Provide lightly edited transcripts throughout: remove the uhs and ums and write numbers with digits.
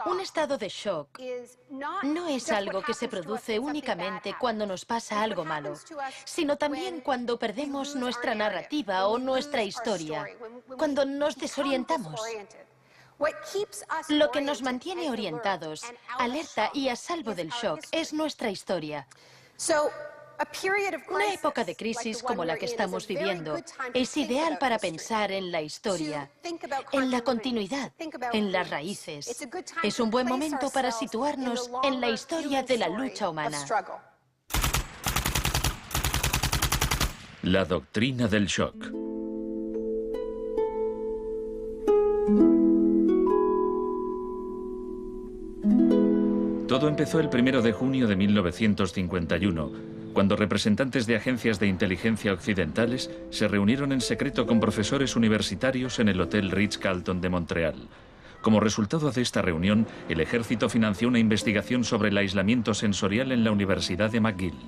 Un estado de shock no es algo que se produce únicamente cuando nos pasa algo malo, sino también cuando perdemos nuestra narrativa o nuestra historia, cuando nos desorientamos. Lo que nos mantiene orientados, alerta y a salvo del shock es nuestra historia. Una época de crisis como la que estamos viviendo es ideal para pensar en la historia, en la continuidad, en las raíces. Es un buen momento para situarnos en la historia de la lucha humana. La doctrina del shock. Todo empezó el 1 de junio de 1951, cuando representantes de agencias de inteligencia occidentales se reunieron en secreto con profesores universitarios en el Hotel Ritz-Carlton de Montreal. Como resultado de esta reunión, el ejército financió una investigación sobre el aislamiento sensorial en la Universidad de McGill.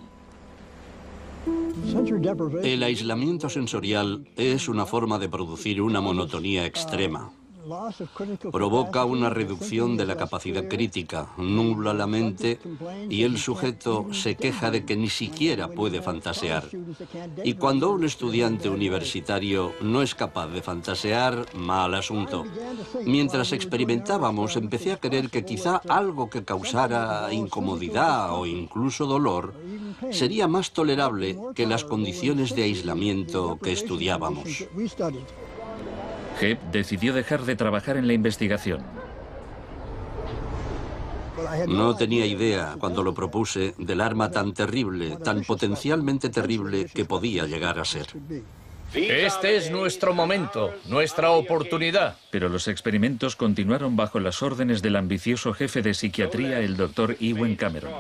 El aislamiento sensorial es una forma de producir una monotonía extrema. Provoca una reducción de la capacidad crítica, nubla la mente y el sujeto se queja de que ni siquiera puede fantasear. Y cuando un estudiante universitario no es capaz de fantasear, mal asunto. Mientras experimentábamos, empecé a creer que quizá algo que causara incomodidad o incluso dolor sería más tolerable que las condiciones de aislamiento que estudiábamos. Hebb decidió dejar de trabajar en la investigación. No tenía idea, cuando lo propuse, del arma tan terrible, tan potencialmente terrible que podía llegar a ser. Este es nuestro momento, nuestra oportunidad. Pero los experimentos continuaron bajo las órdenes del ambicioso jefe de psiquiatría, el Dr. Ewen Cameron.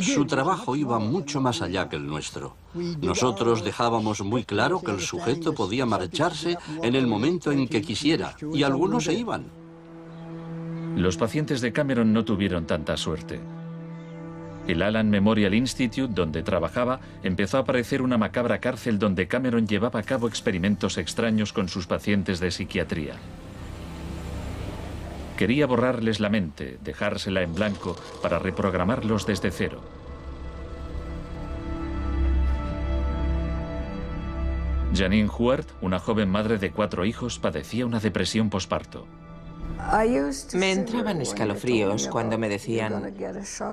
Su trabajo iba mucho más allá que el nuestro. Nosotros dejábamos muy claro que el sujeto podía marcharse en el momento en que quisiera, y algunos se iban. Los pacientes de Cameron no tuvieron tanta suerte. El Allen Memorial Institute, donde trabajaba, empezó a parecer una macabra cárcel donde Cameron llevaba a cabo experimentos extraños con sus pacientes de psiquiatría. Quería borrarles la mente, dejársela en blanco para reprogramarlos desde cero. Janine Huart, una joven madre de 4 hijos, padecía una depresión posparto. Me entraban escalofríos cuando me decían,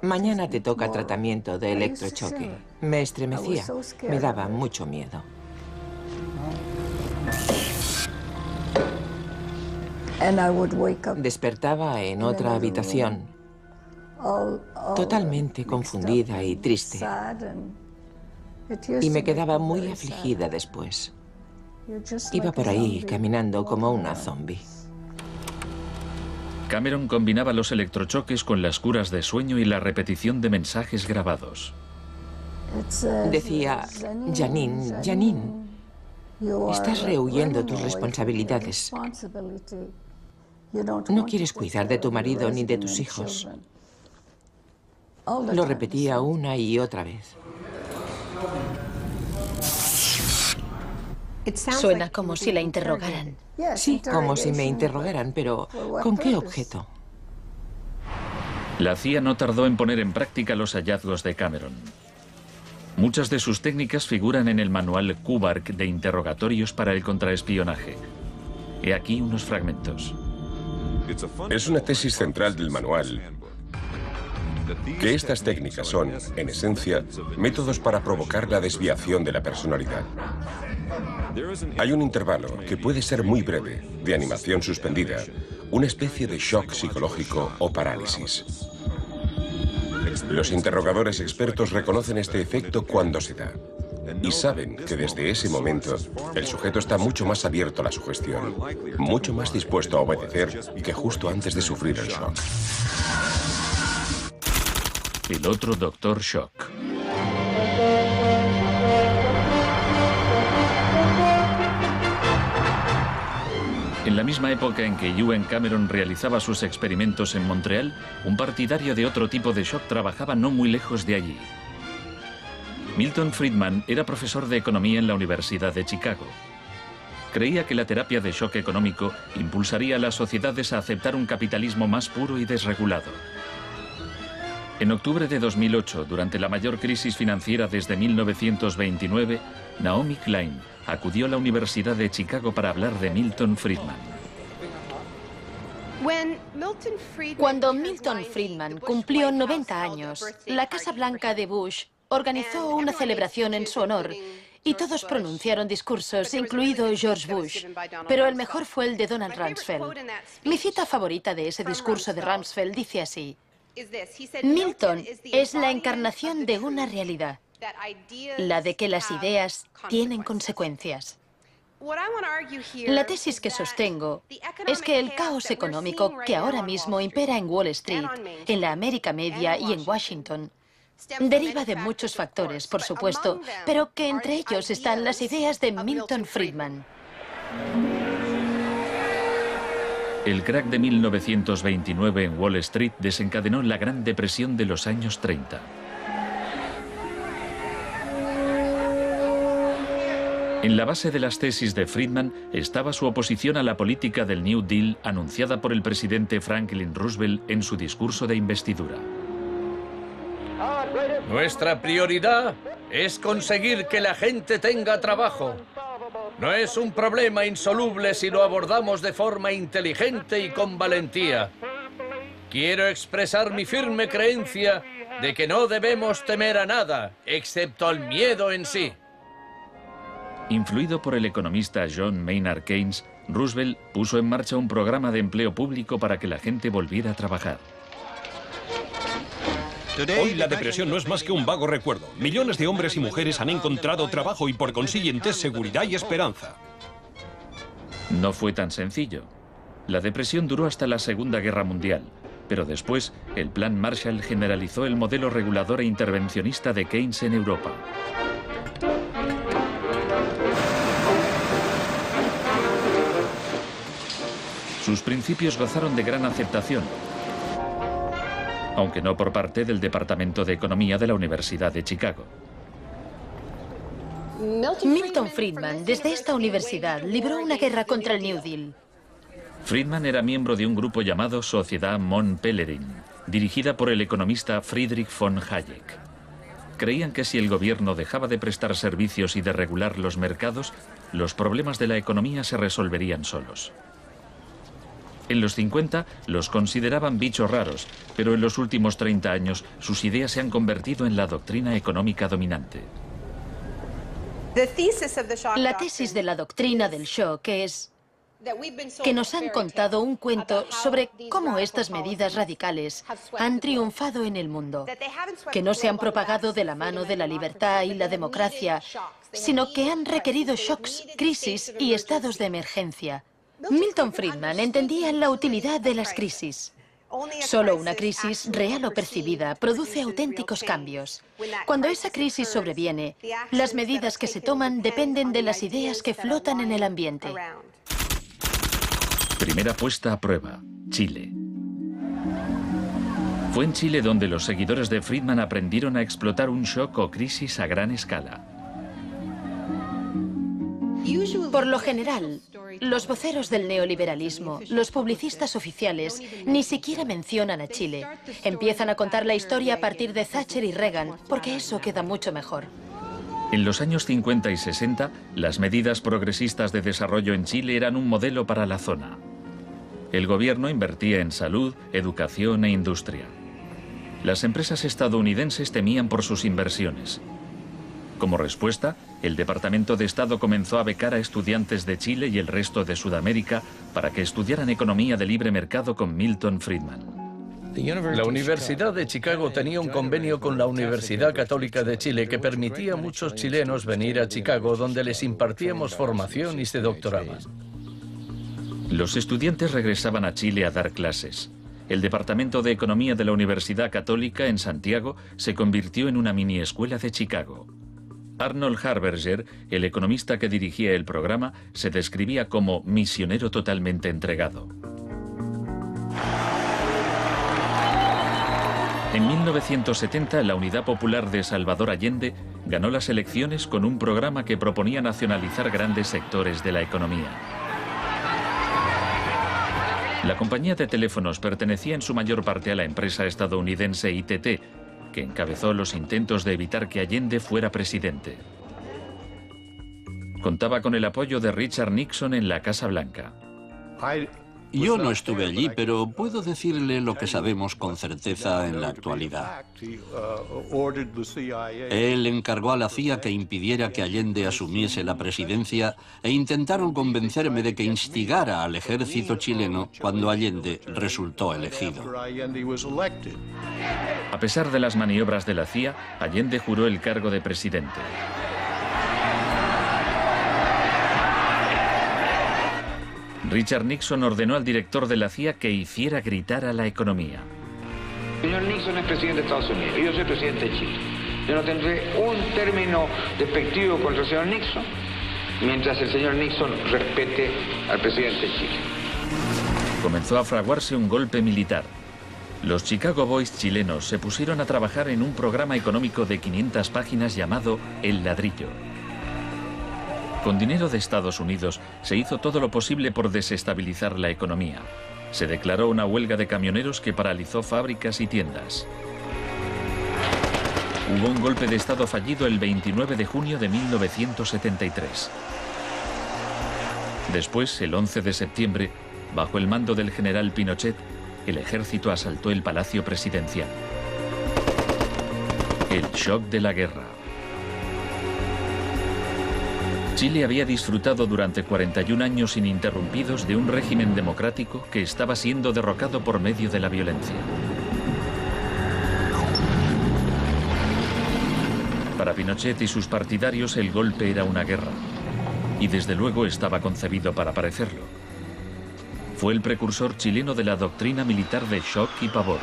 mañana te toca tratamiento de electrochoque. Me estremecía, me daba mucho miedo. Despertaba en otra habitación, totalmente confundida y triste. Y me quedaba muy afligida después. Iba por ahí caminando como una zombie. Cameron combinaba los electrochoques con las curas de sueño y la repetición de mensajes grabados. Decía, Janine, Janine, estás rehuyendo tus responsabilidades. No quieres cuidar de tu marido ni de tus hijos. Lo repetía una y otra vez. Suena como si la interrogaran. Sí, como si me interrogaran, pero ¿con qué objeto? La CIA no tardó en poner en práctica los hallazgos de Cameron. Muchas de sus técnicas figuran en el manual Kubark de interrogatorios para el contraespionaje. He aquí unos fragmentos. Es una tesis central del manual que estas técnicas son, en esencia, métodos para provocar la desviación de la personalidad. Hay un intervalo, que puede ser muy breve, de animación suspendida, una especie de shock psicológico o parálisis. Los interrogadores expertos reconocen este efecto cuando se da y saben que desde ese momento el sujeto está mucho más abierto a la sugestión, mucho más dispuesto a obedecer que justo antes de sufrir el shock. El otro Dr. Shock. En la misma época en que Ewen Cameron realizaba sus experimentos en Montreal, un partidario de otro tipo de shock trabajaba no muy lejos de allí. Milton Friedman era profesor de economía en la Universidad de Chicago. Creía que la terapia de shock económico impulsaría a las sociedades a aceptar un capitalismo más puro y desregulado. En octubre de 2008, durante la mayor crisis financiera desde 1929, Naomi Klein acudió a la Universidad de Chicago para hablar de Milton Friedman. Cuando Milton Friedman cumplió 90 años, la Casa Blanca de Bush organizó una celebración en su honor y todos pronunciaron discursos, incluido George Bush, pero el mejor fue el de Donald Rumsfeld. Mi cita favorita de ese discurso de Rumsfeld dice así: Milton es la encarnación de una realidad, la de que las ideas tienen consecuencias. La tesis que sostengo es que el caos económico que ahora mismo impera en Wall Street, en la América Media y en Washington, deriva de muchos factores, por supuesto, pero que entre ellos están las ideas de Milton Friedman. El crack de 1929 en Wall Street desencadenó la Gran Depresión de los años 30. En la base de las tesis de Friedman estaba su oposición a la política del New Deal anunciada por el presidente Franklin Roosevelt en su discurso de investidura. Nuestra prioridad es conseguir que la gente tenga trabajo. No es un problema insoluble si lo abordamos de forma inteligente y con valentía. Quiero expresar mi firme creencia de que no debemos temer a nada, excepto al miedo en sí. Influido por el economista John Maynard Keynes, Roosevelt puso en marcha un programa de empleo público para que la gente volviera a trabajar. Hoy la depresión no es más que un vago recuerdo. Millones de hombres y mujeres han encontrado trabajo y por consiguiente seguridad y esperanza. No fue tan sencillo. La depresión duró hasta la Segunda Guerra Mundial, pero después el Plan Marshall generalizó el modelo regulador e intervencionista de Keynes en Europa. Sus principios gozaron de gran aceptación, aunque no por parte del Departamento de Economía de la Universidad de Chicago. Milton Friedman, desde esta universidad, libró una guerra contra el New Deal. Friedman era miembro de un grupo llamado Sociedad Mont Pelerin, dirigida por el economista Friedrich von Hayek. Creían que si el gobierno dejaba de prestar servicios y de regular los mercados, los problemas de la economía se resolverían solos. En los 50 los consideraban bichos raros, pero en los últimos 30 años sus ideas se han convertido en la doctrina económica dominante. La tesis de la doctrina del shock es que nos han contado un cuento sobre cómo estas medidas radicales han triunfado en el mundo, que no se han propagado de la mano de la libertad y la democracia, sino que han requerido shocks, crisis y estados de emergencia. Milton Friedman entendía la utilidad de las crisis. Solo una crisis, real o percibida, produce auténticos cambios. Cuando esa crisis sobreviene, las medidas que se toman dependen de las ideas que flotan en el ambiente. Primera puesta a prueba, Chile. Fue en Chile donde los seguidores de Friedman aprendieron a explotar un shock o crisis a gran escala. Por lo general, los voceros del neoliberalismo, los publicistas oficiales, ni siquiera mencionan a Chile. Empiezan a contar la historia a partir de Thatcher y Reagan, porque eso queda mucho mejor. En los años 50 y 60, las medidas progresistas de desarrollo en Chile eran un modelo para la zona. El gobierno invertía en salud, educación e industria. Las empresas estadounidenses temían por sus inversiones. Como respuesta, el Departamento de Estado comenzó a becar a estudiantes de Chile y el resto de Sudamérica para que estudiaran economía de libre mercado con Milton Friedman. La Universidad de Chicago tenía un convenio con la Universidad Católica de Chile que permitía a muchos chilenos venir a Chicago, donde les impartíamos formación y se doctoraban. Los estudiantes regresaban a Chile a dar clases. El Departamento de Economía de la Universidad Católica en Santiago se convirtió en una mini escuela de Chicago. Arnold Harberger, el economista que dirigía el programa, se describía como misionero totalmente entregado. En 1970, la Unidad Popular de Salvador Allende ganó las elecciones con un programa que proponía nacionalizar grandes sectores de la economía. La compañía de teléfonos pertenecía en su mayor parte a la empresa estadounidense ITT, que encabezó los intentos de evitar que Allende fuera presidente. Contaba con el apoyo de Richard Nixon en la Casa Blanca. Yo no estuve allí, pero puedo decirle lo que sabemos con certeza en la actualidad. Él encargó a la CIA que impidiera que Allende asumiese la presidencia e intentaron convencerme de que instigara al ejército chileno cuando Allende resultó elegido. A pesar de las maniobras de la CIA, Allende juró el cargo de presidente. Richard Nixon ordenó al director de la CIA que hiciera gritar a la economía. El señor Nixon es presidente de Estados Unidos y yo soy presidente de Chile. Yo no tendré un término despectivo contra el señor Nixon mientras el señor Nixon respete al presidente de Chile. Comenzó a fraguarse un golpe militar. Los Chicago Boys chilenos se pusieron a trabajar en un programa económico de 500 páginas llamado El Ladrillo. Con dinero de Estados Unidos se hizo todo lo posible por desestabilizar la economía. Se declaró una huelga de camioneros que paralizó fábricas y tiendas. Hubo un golpe de Estado fallido el 29 de junio de 1973. Después, el 11 de septiembre, bajo el mando del general Pinochet, el ejército asaltó el Palacio Presidencial. El shock de la guerra. Chile había disfrutado durante 41 años ininterrumpidos de un régimen democrático que estaba siendo derrocado por medio de la violencia. Para Pinochet y sus partidarios el golpe era una guerra, y desde luego estaba concebido para parecerlo. Fue el precursor chileno de la doctrina militar de shock y pavor.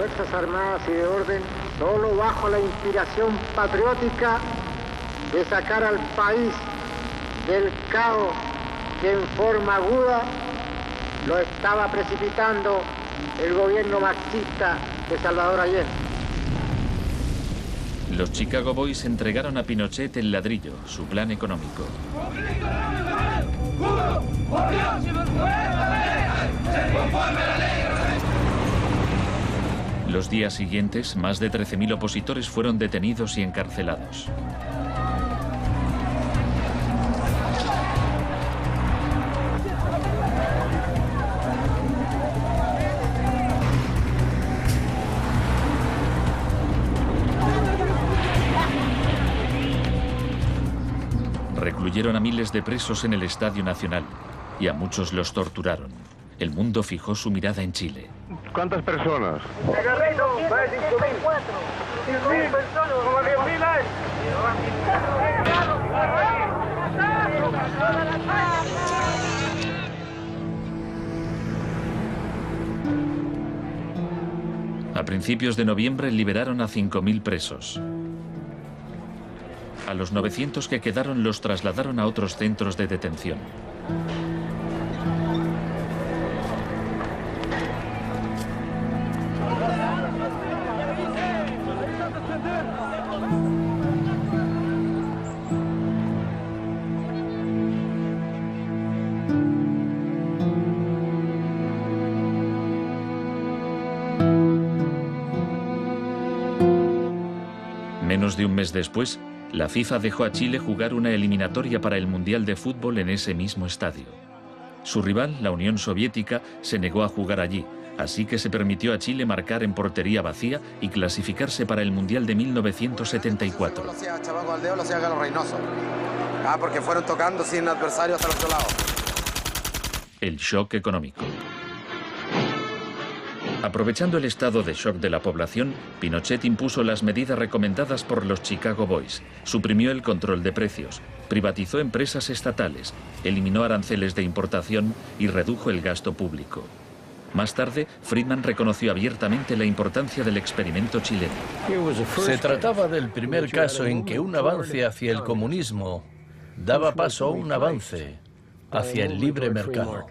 Fuerzas Armadas y de Orden, solo bajo la inspiración patriótica de sacar al país del caos que en forma aguda lo estaba precipitando el gobierno marxista de Salvador Allende. Los Chicago Boys entregaron a Pinochet el ladrillo, su plan económico. Los días siguientes, más de 13.000 opositores fueron detenidos y encarcelados. Recluyeron a miles de presos en el Estadio Nacional y a muchos los torturaron. El mundo fijó su mirada en Chile. ¿Cuántas personas? A principios de noviembre liberaron a 5.000 presos. A los 900 que quedaron los trasladaron a otros centros de detención. Menos de un mes después, la FIFA dejó a Chile jugar una eliminatoria para el Mundial de Fútbol en ese mismo estadio. Su rival, la Unión Soviética, se negó a jugar allí, así que se permitió a Chile marcar en portería vacía y clasificarse para el Mundial de 1974. Lo hacía Chavaco al dedo, lo hacía Galo Reynoso. Porque fueron tocando sin adversario hasta el otro lado. El shock económico. Aprovechando el estado de shock de la población, Pinochet impuso las medidas recomendadas por los Chicago Boys, suprimió el control de precios, privatizó empresas estatales, eliminó aranceles de importación y redujo el gasto público. Más tarde, Friedman reconoció abiertamente la importancia del experimento chileno. Se trataba del primer caso en que un avance hacia el comunismo daba paso a un avance hacia el libre mercado.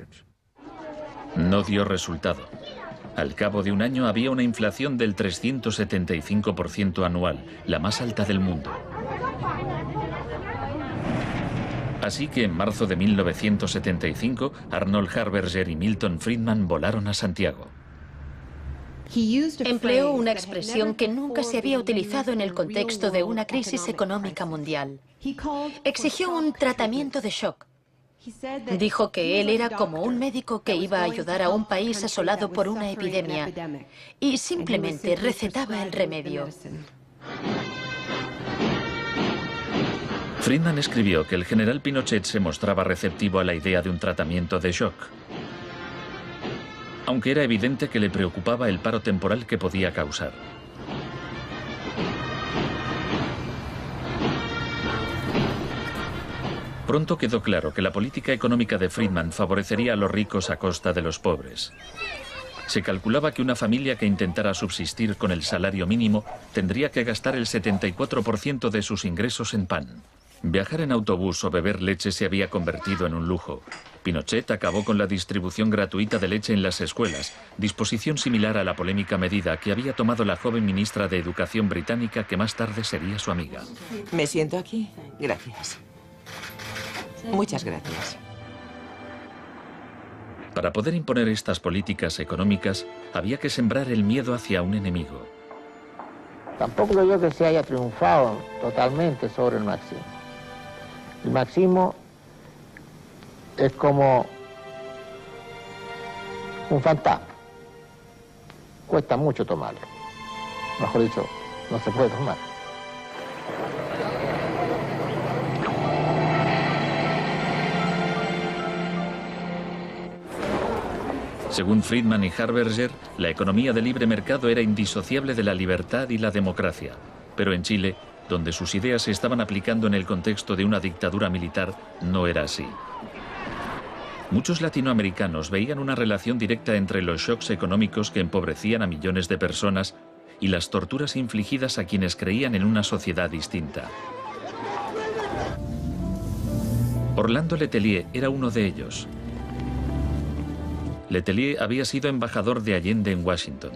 No dio resultado. Al cabo de un año había una inflación del 375% anual, la más alta del mundo. Así que en marzo de 1975, Arnold Harberger y Milton Friedman volaron a Santiago. Empleó una expresión que nunca se había utilizado en el contexto de una crisis económica mundial. Exigió un tratamiento de shock. Dijo que él era como un médico que iba a ayudar a un país asolado por una epidemia y simplemente recetaba el remedio. Friedman escribió que el general Pinochet se mostraba receptivo a la idea de un tratamiento de shock, aunque era evidente que le preocupaba el paro temporal que podía causar. Pronto quedó claro que la política económica de Friedman favorecería a los ricos a costa de los pobres. Se calculaba que una familia que intentara subsistir con el salario mínimo tendría que gastar el 74% de sus ingresos en pan. Viajar en autobús o beber leche se había convertido en un lujo. Pinochet acabó con la distribución gratuita de leche en las escuelas, disposición similar a la polémica medida que había tomado la joven ministra de Educación británica que más tarde sería su amiga. ¿Me siento aquí? Gracias. Muchas gracias. Para poder imponer estas políticas económicas, había que sembrar el miedo hacia un enemigo. Tampoco creo que se haya triunfado totalmente sobre el marxismo. El marxismo es como un fantasma. Cuesta mucho tomarlo. Mejor dicho, no se puede tomar. Según Friedman y Harberger, la economía de libre mercado era indisociable de la libertad y la democracia. Pero en Chile, donde sus ideas se estaban aplicando en el contexto de una dictadura militar, no era así. Muchos latinoamericanos veían una relación directa entre los shocks económicos que empobrecían a millones de personas y las torturas infligidas a quienes creían en una sociedad distinta. Orlando Letelier era uno de ellos. Letelier había sido embajador de Allende en Washington.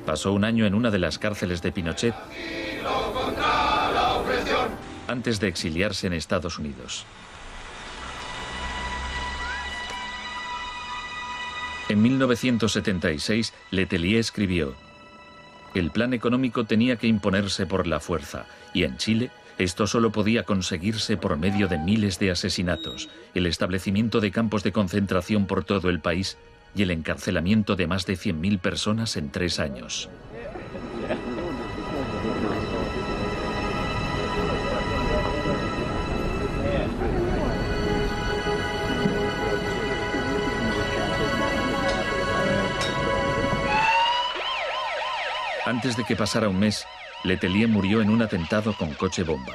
Pasó un año en una de las cárceles de Pinochet antes de exiliarse en Estados Unidos. En 1976, Letelier escribió: el plan económico tenía que imponerse por la fuerza, y en Chile esto solo podía conseguirse por medio de miles de asesinatos, el establecimiento de campos de concentración por todo el país y el encarcelamiento de más de 100.000 personas en 3 años. Antes de que pasara un mes, Letelier murió en un atentado con coche bomba.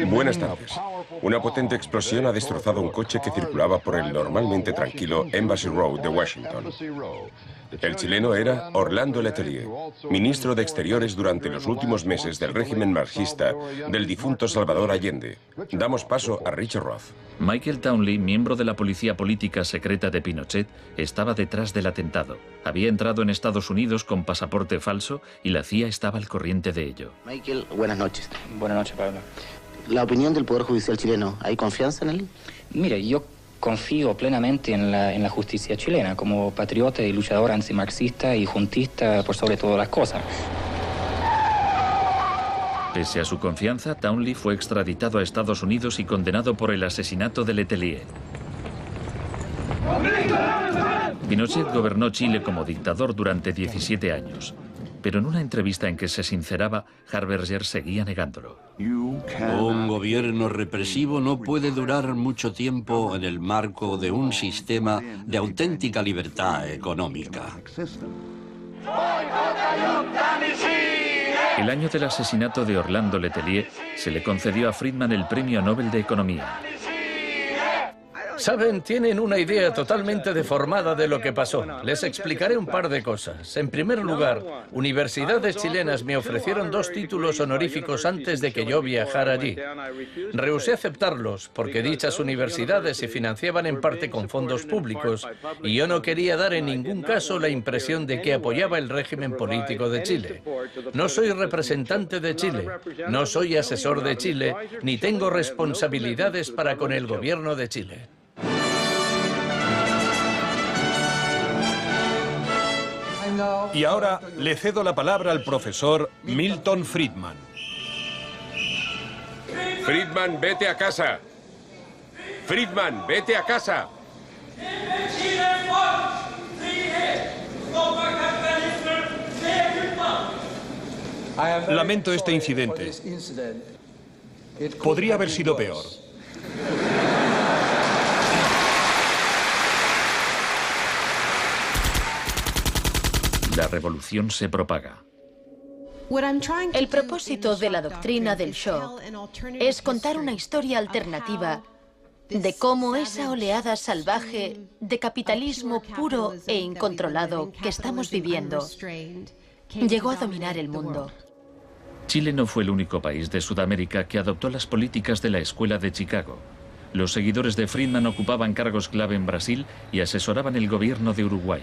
Buenas tardes. Una potente explosión ha destrozado un coche que circulaba por el normalmente tranquilo Embassy Road de Washington. El chileno era Orlando Letelier, ministro de Exteriores durante los últimos meses del régimen marxista del difunto Salvador Allende. Damos paso a Richard Roth. Michael Townley, miembro de la policía política secreta de Pinochet, estaba detrás del atentado. Había entrado en Estados Unidos con pasaporte falso y la CIA estaba al corriente de ello. Michael, buenas noches. Buenas noches, Pablo. La opinión del Poder Judicial chileno, ¿hay confianza en él? Mire, yo confío plenamente en la justicia chilena, como patriota y luchador antimarxista y juntista por sobre todas las cosas. Pese a su confianza, Townley fue extraditado a Estados Unidos y condenado por el asesinato de Letelier. Pinochet gobernó Chile como dictador durante 17 años, pero en una entrevista en que se sinceraba, Harberger seguía negándolo. Un gobierno represivo no puede durar mucho tiempo en el marco de un sistema de auténtica libertad económica. El año del asesinato de Orlando Letelier se le concedió a Friedman el Premio Nobel de Economía. Saben, tienen una idea totalmente deformada de lo que pasó. Les explicaré un par de cosas. En primer lugar, universidades chilenas me ofrecieron 2 títulos honoríficos antes de que yo viajara allí. Rehusé aceptarlos porque dichas universidades se financiaban en parte con fondos públicos y yo no quería dar en ningún caso la impresión de que apoyaba el régimen político de Chile. No soy representante de Chile, no soy asesor de Chile, ni tengo responsabilidades para con el gobierno de Chile. Y ahora le cedo la palabra al profesor Milton Friedman. Friedman, vete a casa. Friedman, vete a casa. Lamento este incidente. Podría haber sido peor. La revolución se propaga. El propósito de la doctrina del shock es contar una historia alternativa de cómo esa oleada salvaje de capitalismo puro e incontrolado que estamos viviendo llegó a dominar el mundo. Chile no fue el único país de Sudamérica que adoptó las políticas de la Escuela de Chicago. Los seguidores de Friedman ocupaban cargos clave en Brasil y asesoraban el gobierno de Uruguay.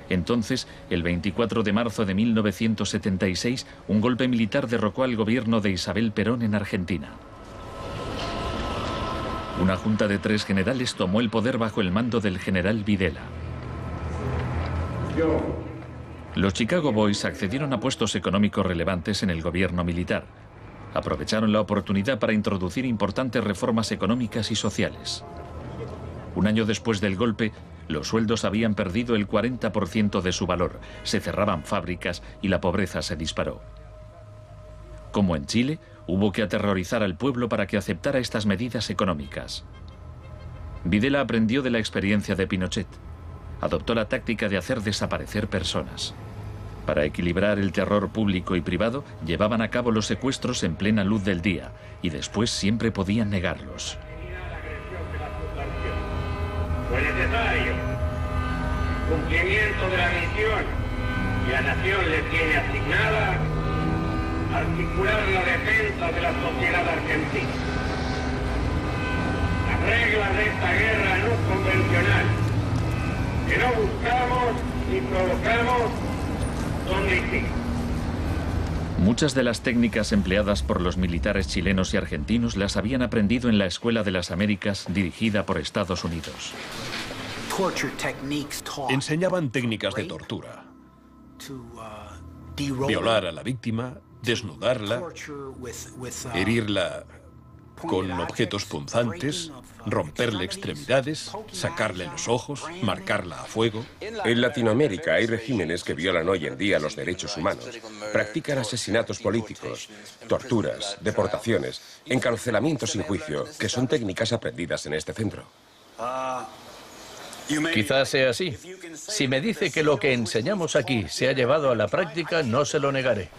Entonces, el 24 de marzo de 1976, un golpe militar derrocó al gobierno de Isabel Perón en Argentina. Una junta de 3 generales tomó el poder bajo el mando del general Videla. Los Chicago Boys accedieron a puestos económicos relevantes en el gobierno militar. Aprovecharon la oportunidad para introducir importantes reformas económicas y sociales. Un año después del golpe, los sueldos habían perdido el 40% de su valor, se cerraban fábricas y la pobreza se disparó. Como en Chile, hubo que aterrorizar al pueblo para que aceptara estas medidas económicas. Videla aprendió de la experiencia de Pinochet. Adoptó la táctica de hacer desaparecer personas. Para equilibrar el terror público y privado, llevaban a cabo los secuestros en plena luz del día y después siempre podían negarlos. Fue necesario cumplimiento de la misión que la nación le tiene asignada, articular la defensa de la sociedad argentina. Las reglas de esta guerra no convencional, que no buscamos ni provocamos, son distintas. Muchas de las técnicas empleadas por los militares chilenos y argentinos las habían aprendido en la Escuela de las Américas, dirigida por Estados Unidos. Enseñaban técnicas de tortura. Violar a la víctima, desnudarla, herirla con objetos punzantes, romperle extremidades, sacarle los ojos, marcarla a fuego. En Latinoamérica hay regímenes que violan hoy en día los derechos humanos. Practican asesinatos políticos, torturas, deportaciones, encarcelamientos sin juicio, que son técnicas aprendidas en este centro. Quizás sea así. Si me dice que lo que enseñamos aquí se ha llevado a la práctica, no se lo negaré.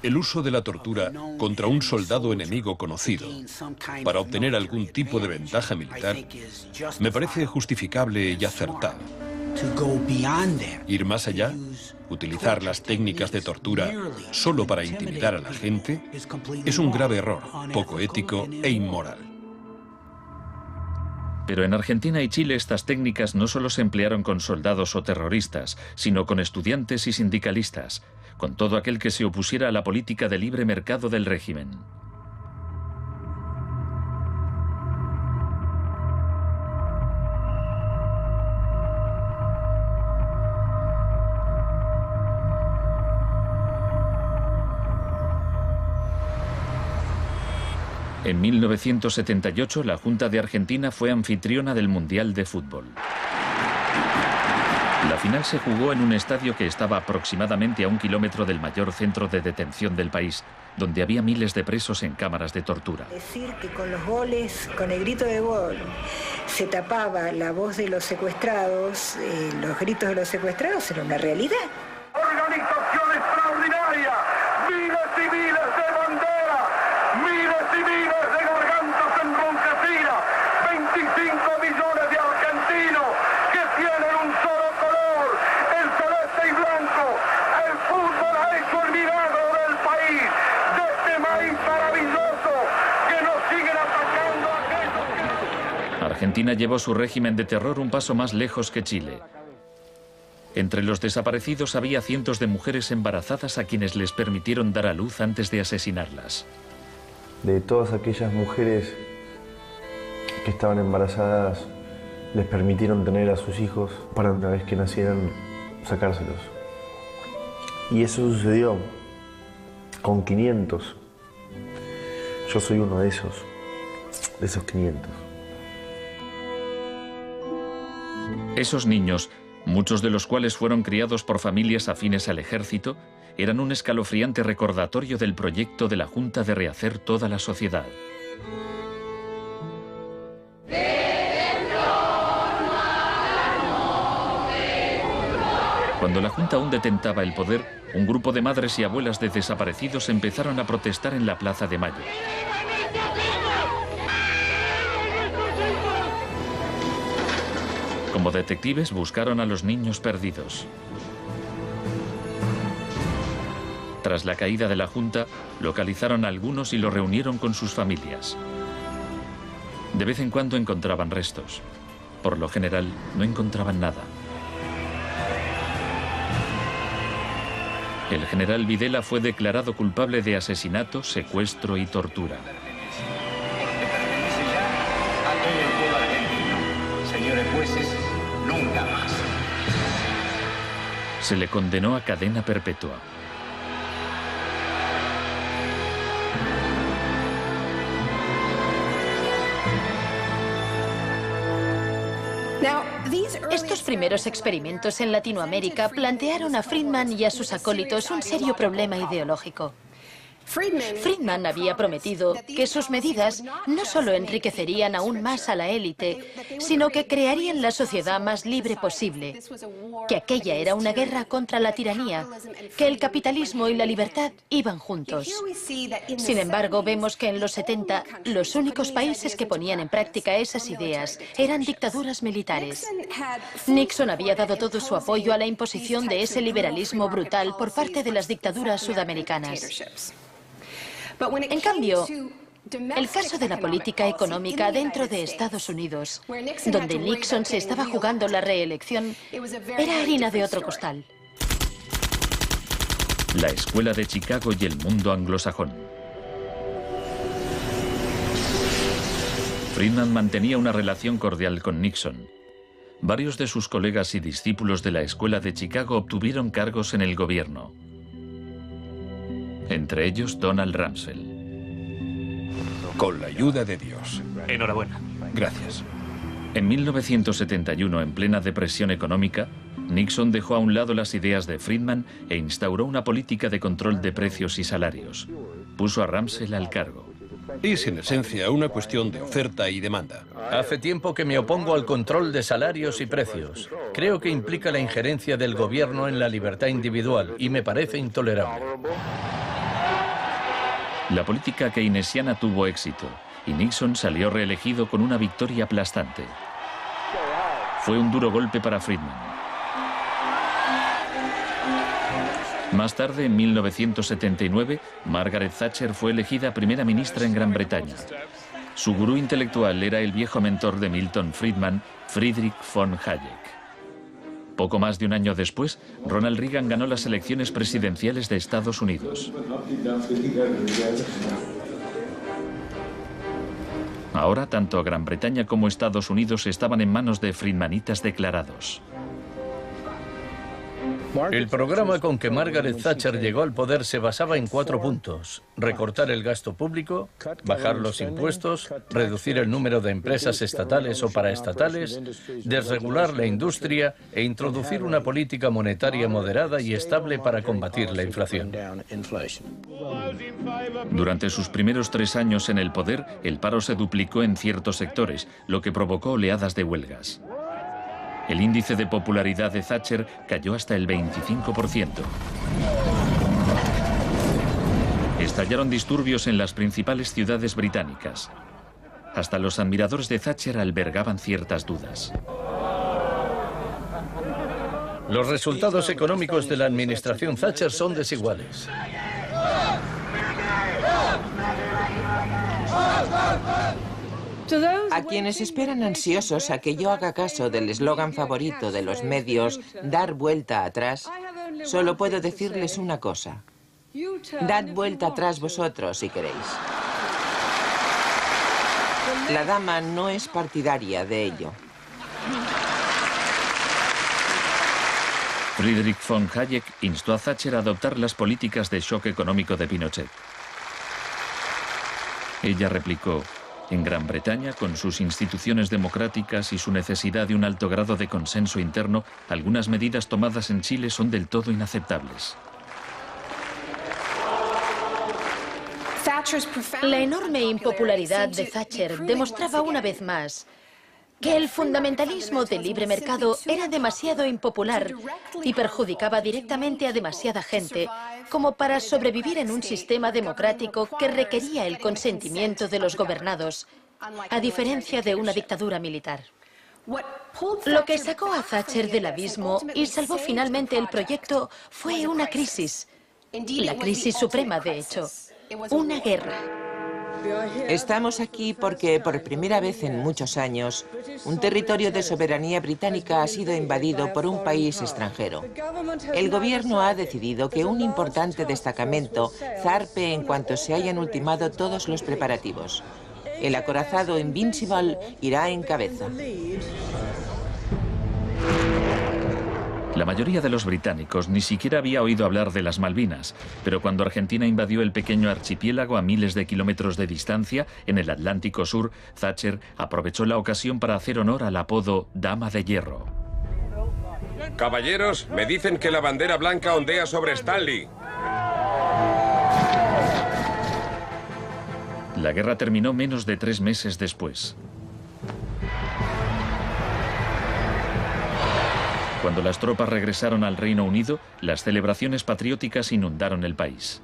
El uso de la tortura contra un soldado enemigo conocido para obtener algún tipo de ventaja militar me parece justificable y acertado. Ir más allá, utilizar las técnicas de tortura solo para intimidar a la gente, es un grave error, poco ético e inmoral. Pero en Argentina y Chile estas técnicas no solo se emplearon con soldados o terroristas, sino con estudiantes y sindicalistas, con todo aquel que se opusiera a la política de libre mercado del régimen. En 1978, la Junta de Argentina fue anfitriona del Mundial de Fútbol. La final se jugó en un estadio que estaba aproximadamente a 1 kilómetro del mayor centro de detención del país, donde había miles de presos en cámaras de tortura. Decir que con los goles, con el grito de gol, se tapaba la voz de los secuestrados, los gritos de los secuestrados, era una realidad. Organización extraordinaria, miles y miles de banderas, miles y miles de gargantas enronquecidas, 25 millones de argentinos que tienen un solo color, el celeste y blanco. El fútbol ha hecho el milagro del país, de este maíz maravilloso que nos siguen atacando a aquellos que... Argentina llevó su régimen de terror un paso más lejos que Chile. Entre los desaparecidos había cientos de mujeres embarazadas a quienes les permitieron dar a luz antes de asesinarlas. De todas aquellas mujeres que estaban embarazadas, les permitieron tener a sus hijos para una vez que nacieran, sacárselos. Y eso sucedió con 500. Yo soy uno de esos 500. Esos niños, muchos de los cuales fueron criados por familias afines al ejército, eran un escalofriante recordatorio del proyecto de la Junta de rehacer toda la sociedad. Cuando la Junta aún detentaba el poder, un grupo de madres y abuelas de desaparecidos empezaron a protestar en la Plaza de Mayo. Como detectives buscaron a los niños perdidos. Tras la caída de la Junta, localizaron a algunos y los reunieron con sus familias. De vez en cuando encontraban restos. Por lo general, no encontraban nada. El general Videla fue declarado culpable de asesinato, secuestro y tortura. Señores jueces, nunca más. Se le condenó a cadena perpetua. Estos primeros experimentos en Latinoamérica plantearon a Friedman y a sus acólitos un serio problema ideológico. Friedman había prometido que sus medidas no solo enriquecerían aún más a la élite, sino que crearían la sociedad más libre posible, que aquella era una guerra contra la tiranía, que el capitalismo y la libertad iban juntos. Sin embargo, vemos que en los 70 los únicos países que ponían en práctica esas ideas eran dictaduras militares. Nixon había dado todo su apoyo a la imposición de ese liberalismo brutal por parte de las dictaduras sudamericanas. En cambio, el caso de la política económica dentro de Estados Unidos, donde Nixon se estaba jugando la reelección, era harina de otro costal. La Escuela de Chicago y el mundo anglosajón. Friedman mantenía una relación cordial con Nixon. Varios de sus colegas y discípulos de la Escuela de Chicago obtuvieron cargos en el gobierno. Entre ellos Donald Rumsfeld. Con la ayuda de Dios. Enhorabuena. Gracias. En 1971, en plena depresión económica, Nixon dejó a un lado las ideas de Friedman e instauró una política de control de precios y salarios. Puso a Rumsfeld al cargo. Es en esencia una cuestión de oferta y demanda. Hace tiempo que me opongo al control de salarios y precios. Creo que implica la injerencia del gobierno en la libertad individual y me parece intolerable. La política keynesiana tuvo éxito y Nixon salió reelegido con una victoria aplastante. Fue un duro golpe para Friedman. Más tarde, en 1979, Margaret Thatcher fue elegida primera ministra en Gran Bretaña. Su gurú intelectual era el viejo mentor de Milton Friedman, Friedrich von Hayek. Poco más de un año después, Ronald Reagan ganó las elecciones presidenciales de Estados Unidos. Ahora, tanto Gran Bretaña como Estados Unidos estaban en manos de friedmanitas declarados. El programa con que Margaret Thatcher llegó al poder se basaba en 4 puntos: recortar el gasto público, bajar los impuestos, reducir el número de empresas estatales o paraestatales, desregular la industria e introducir una política monetaria moderada y estable para combatir la inflación. Durante sus primeros 3 años en el poder, el paro se duplicó en ciertos sectores, lo que provocó oleadas de huelgas. El índice de popularidad de Thatcher cayó hasta el 25%. Estallaron disturbios en las principales ciudades británicas. Hasta los admiradores de Thatcher albergaban ciertas dudas. Los resultados económicos de la administración Thatcher son desiguales. A quienes esperan ansiosos a que yo haga caso del eslogan favorito de los medios, dar vuelta atrás, solo puedo decirles una cosa: dad vuelta atrás vosotros si queréis. La dama no es partidaria de ello. Friedrich von Hayek instó a Thatcher a adoptar las políticas de shock económico de Pinochet. Ella replicó: en Gran Bretaña, con sus instituciones democráticas y su necesidad de un alto grado de consenso interno, algunas medidas tomadas en Chile son del todo inaceptables. La enorme impopularidad de Thatcher demostraba una vez más que el fundamentalismo del libre mercado era demasiado impopular y perjudicaba directamente a demasiada gente como para sobrevivir en un sistema democrático que requería el consentimiento de los gobernados, a diferencia de una dictadura militar. Lo que sacó a Thatcher del abismo y salvó finalmente el proyecto fue una crisis, la crisis suprema, de hecho, una guerra. Estamos aquí porque, por primera vez en muchos años, un territorio de soberanía británica ha sido invadido por un país extranjero. El gobierno ha decidido que un importante destacamento zarpe en cuanto se hayan ultimado todos los preparativos. El acorazado Invincible irá en cabeza. La mayoría de los británicos ni siquiera había oído hablar de las Malvinas, pero cuando Argentina invadió el pequeño archipiélago a miles de kilómetros de distancia, en el Atlántico Sur, Thatcher aprovechó la ocasión para hacer honor al apodo Dama de Hierro. Caballeros, me dicen que la bandera blanca ondea sobre Stanley. La guerra terminó menos de 3 meses después. Cuando las tropas regresaron al Reino Unido, las celebraciones patrióticas inundaron el país.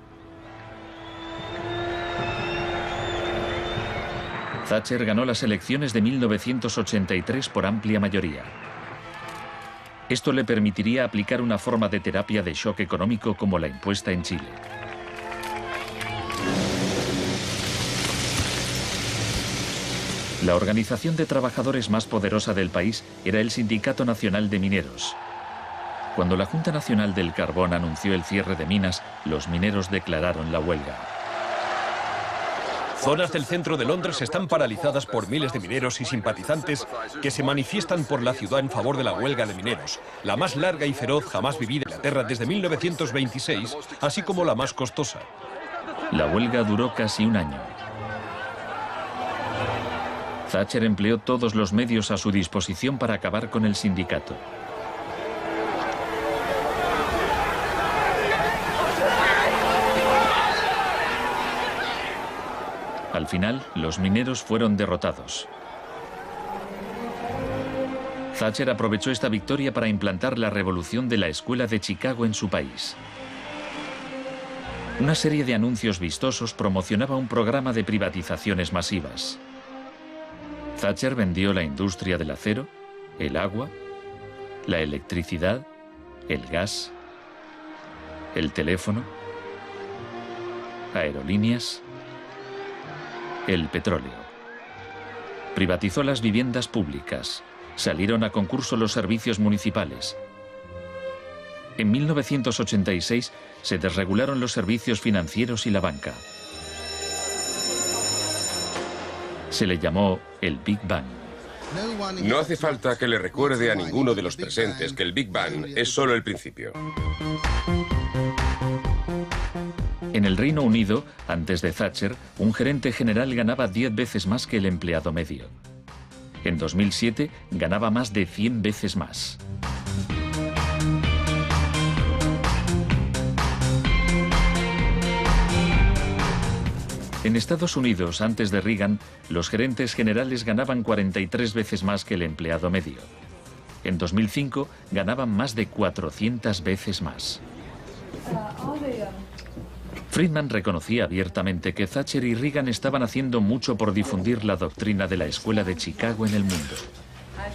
Thatcher ganó las elecciones de 1983 por amplia mayoría. Esto le permitiría aplicar una forma de terapia de shock económico como la impuesta en Chile. La organización de trabajadores más poderosa del país era el Sindicato Nacional de Mineros. Cuando la Junta Nacional del Carbón anunció el cierre de minas, los mineros declararon la huelga. Zonas del centro de Londres están paralizadas por miles de mineros y simpatizantes que se manifiestan por la ciudad en favor de la huelga de mineros, la más larga y feroz jamás vivida en Inglaterra desde 1926, así como la más costosa. La huelga duró casi un año. Thatcher empleó todos los medios a su disposición para acabar con el sindicato. Al final, los mineros fueron derrotados. Thatcher aprovechó esta victoria para implantar la revolución de la Escuela de Chicago en su país. Una serie de anuncios vistosos promocionaba un programa de privatizaciones masivas. Thatcher vendió la industria del acero, el agua, la electricidad, el gas, el teléfono, aerolíneas, el petróleo. Privatizó las viviendas públicas, salieron a concurso los servicios municipales. En 1986 se desregularon los servicios financieros y la banca. Se le llamó el Big Bang. No hace falta que le recuerde a ninguno de los presentes que el Big Bang es solo el principio. En el Reino Unido, antes de Thatcher, un gerente general ganaba 10 veces más que el empleado medio. En 2007 ganaba más de 100 veces más. En Estados Unidos, antes de Reagan, los gerentes generales ganaban 43 veces más que el empleado medio. En 2005 ganaban más de 400 veces más. Friedman reconocía abiertamente que Thatcher y Reagan estaban haciendo mucho por difundir la doctrina de la Escuela de Chicago en el mundo.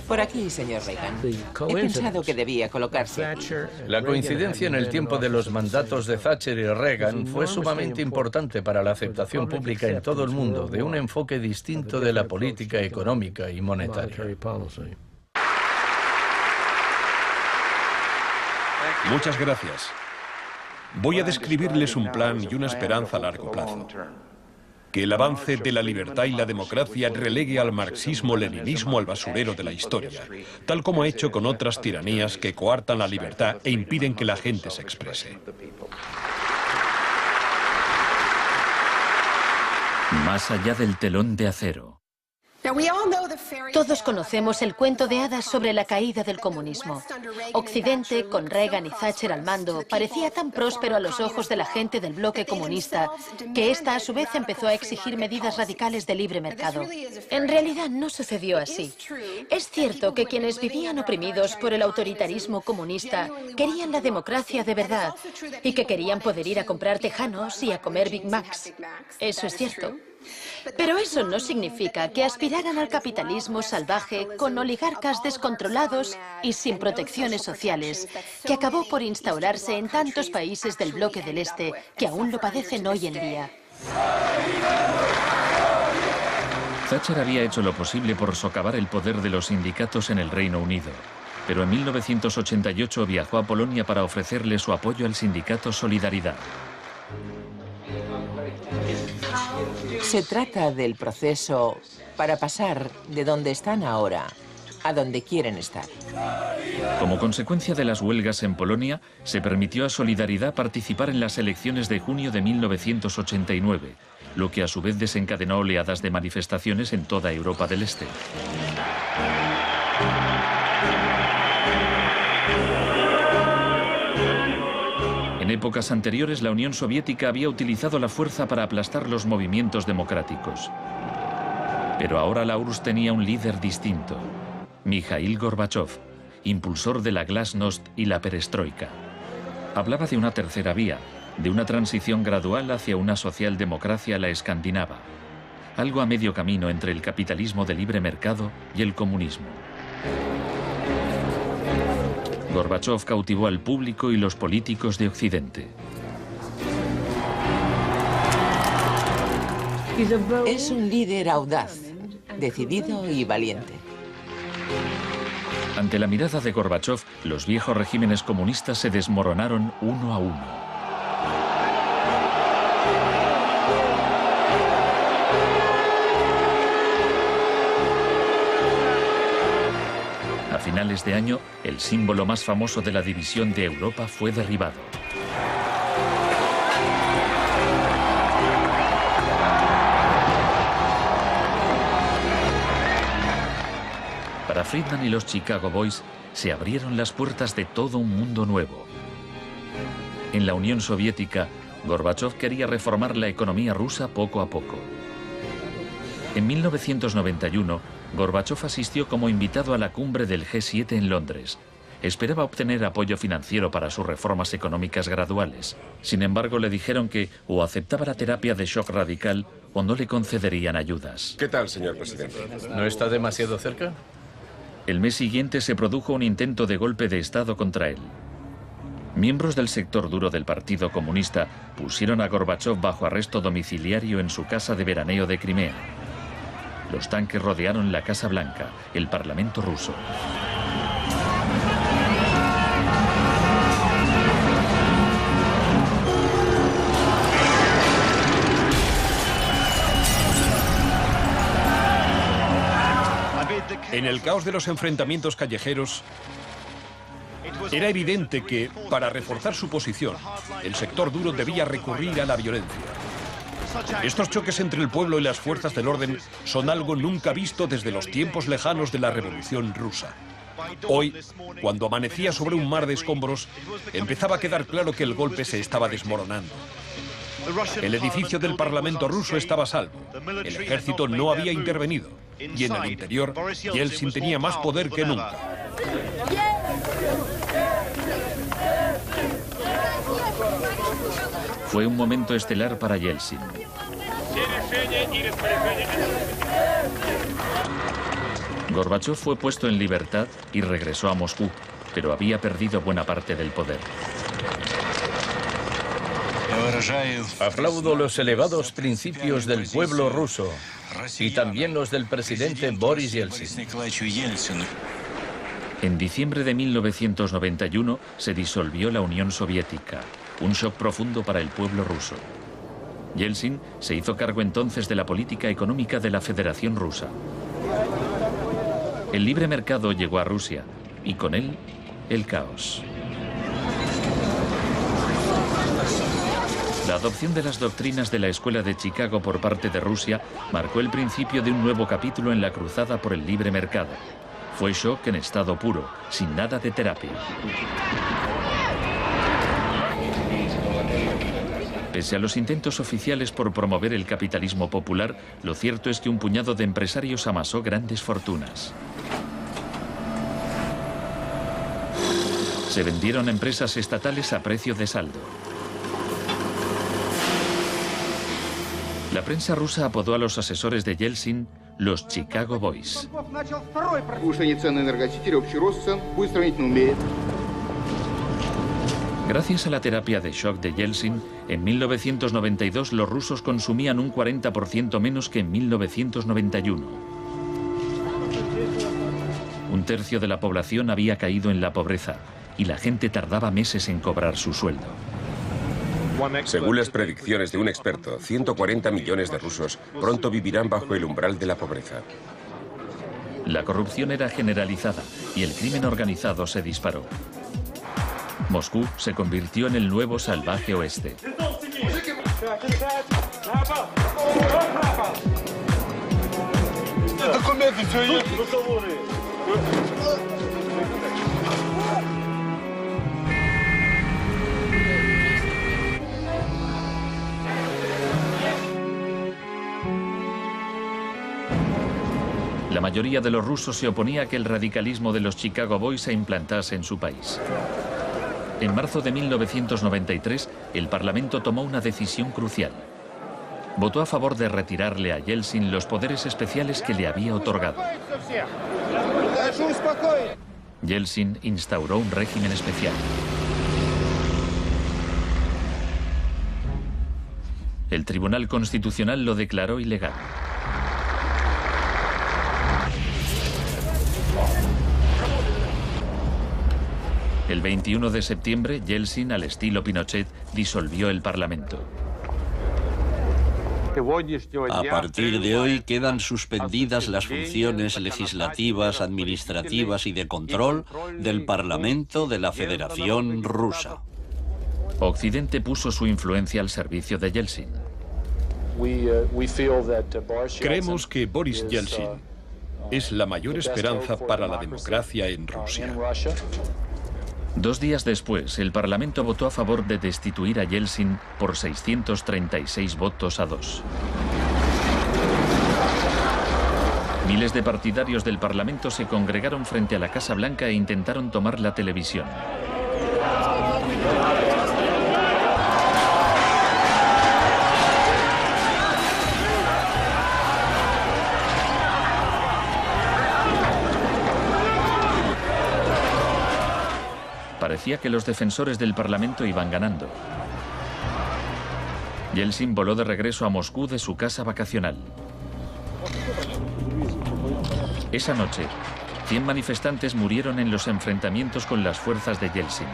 Por aquí, señor Reagan. He pensado que debía colocarse aquí. La coincidencia en el tiempo de los mandatos de Thatcher y Reagan fue sumamente importante para la aceptación pública en todo el mundo de un enfoque distinto de la política económica y monetaria. Muchas gracias. Voy a describirles un plan y una esperanza a largo plazo. Que el avance de la libertad y la democracia relegue al marxismo-leninismo al basurero de la historia, tal como ha hecho con otras tiranías que coartan la libertad e impiden que la gente se exprese. Más allá del telón de acero. Todos conocemos el cuento de hadas sobre la caída del comunismo. Occidente, con Reagan y Thatcher al mando, parecía tan próspero a los ojos de la gente del bloque comunista que ésta a su vez empezó a exigir medidas radicales de libre mercado. En realidad no sucedió así. Es cierto que quienes vivían oprimidos por el autoritarismo comunista querían la democracia de verdad y que querían poder ir a comprar tejanos y a comer Big Macs. Eso es cierto. Pero eso no significa que aspiraran al capitalismo salvaje con oligarcas descontrolados y sin protecciones sociales, que acabó por instaurarse en tantos países del bloque del Este que aún lo padecen hoy en día. Thatcher había hecho lo posible por socavar el poder de los sindicatos en el Reino Unido, pero en 1988 viajó a Polonia para ofrecerle su apoyo al sindicato Solidaridad. Se trata del proceso para pasar de donde están ahora a donde quieren estar. Como consecuencia de las huelgas en Polonia, se permitió a Solidaridad participar en las elecciones de junio de 1989, lo que a su vez desencadenó oleadas de manifestaciones en toda Europa del Este. En épocas anteriores, la Unión Soviética había utilizado la fuerza para aplastar los movimientos democráticos. Pero ahora la URSS tenía un líder distinto, Mikhail Gorbachov, impulsor de la Glasnost y la Perestroika. Hablaba de una tercera vía, de una transición gradual hacia una socialdemocracia a la escandinava, algo a medio camino entre el capitalismo de libre mercado y el comunismo. Gorbachov cautivó al público y los políticos de Occidente. Es un líder audaz, decidido y valiente. Ante la mirada de Gorbachov, los viejos regímenes comunistas se desmoronaron uno a uno. A finales de año, el símbolo más famoso de la división de Europa fue derribado. Para Friedman y los Chicago Boys, se abrieron las puertas de todo un mundo nuevo. En la Unión Soviética, Gorbachov quería reformar la economía rusa poco a poco. En 1991, Gorbachov asistió como invitado a la cumbre del G7 en Londres. Esperaba obtener apoyo financiero para sus reformas económicas graduales. Sin embargo, le dijeron que o aceptaba la terapia de shock radical o no le concederían ayudas. ¿Qué tal, señor presidente? ¿No está demasiado cerca? El mes siguiente se produjo un intento de golpe de Estado contra él. Miembros del sector duro del Partido Comunista pusieron a Gorbachov bajo arresto domiciliario en su casa de veraneo de Crimea. Los tanques rodearon la Casa Blanca, el Parlamento ruso. En el caos de los enfrentamientos callejeros, era evidente que, para reforzar su posición, el sector duro debía recurrir a la violencia. Estos choques entre el pueblo y las fuerzas del orden son algo nunca visto desde los tiempos lejanos de la Revolución Rusa. Hoy, cuando amanecía sobre un mar de escombros, empezaba a quedar claro que el golpe se estaba desmoronando. El edificio del Parlamento ruso estaba a salvo. El ejército no había intervenido. Y en el interior, Yeltsin tenía más poder que nunca. Fue un momento estelar para Yeltsin. Gorbachov fue puesto en libertad y regresó a Moscú, pero había perdido buena parte del poder. Aplaudo los elevados principios del pueblo ruso y también los del presidente Boris Yeltsin. En diciembre de 1991 se disolvió la Unión Soviética, un shock profundo para el pueblo ruso. Yeltsin se hizo cargo entonces de la política económica de la Federación Rusa. El libre mercado llegó a Rusia y con él el caos. La adopción de las doctrinas de la Escuela de Chicago por parte de Rusia marcó el principio de un nuevo capítulo en la cruzada por el libre mercado. Fue shock en estado puro, sin nada de terapia. Pese a los intentos oficiales por promover el capitalismo popular, lo cierto es que un puñado de empresarios amasó grandes fortunas. Se vendieron empresas estatales a precio de saldo. La prensa rusa apodó a los asesores de Yeltsin los Chicago Boys. Gracias a la terapia de shock de Yeltsin, en 1992 los rusos consumían un 40% menos que en 1991. Un tercio de la población había caído en la pobreza y la gente tardaba meses en cobrar su sueldo. Según las predicciones de un experto, 140 millones de rusos pronto vivirán bajo el umbral de la pobreza. La corrupción era generalizada y el crimen organizado se disparó. Moscú se convirtió en el nuevo salvaje oeste. La mayoría de los rusos se oponía a que el radicalismo de los Chicago Boys se implantase en su país. En marzo de 1993, el Parlamento tomó una decisión crucial. Votó a favor de retirarle a Yeltsin los poderes especiales que le había otorgado. Yeltsin instauró un régimen especial. El Tribunal Constitucional lo declaró ilegal. El 21 de septiembre, Yeltsin, al estilo Pinochet, disolvió el Parlamento. A partir de hoy quedan suspendidas las funciones legislativas, administrativas y de control del Parlamento de la Federación Rusa. Occidente puso su influencia al servicio de Yeltsin. Creemos que Boris Yeltsin es la mayor esperanza para la democracia en Rusia. 2 días después, el Parlamento votó a favor de destituir a Yeltsin por 636 votos a 2. Miles de partidarios del Parlamento se congregaron frente a la Casa Blanca e intentaron tomar la televisión. Parecía que los defensores del Parlamento iban ganando. Yeltsin voló de regreso a Moscú de su casa vacacional. Esa noche, 100 manifestantes murieron en los enfrentamientos con las fuerzas de Yeltsin.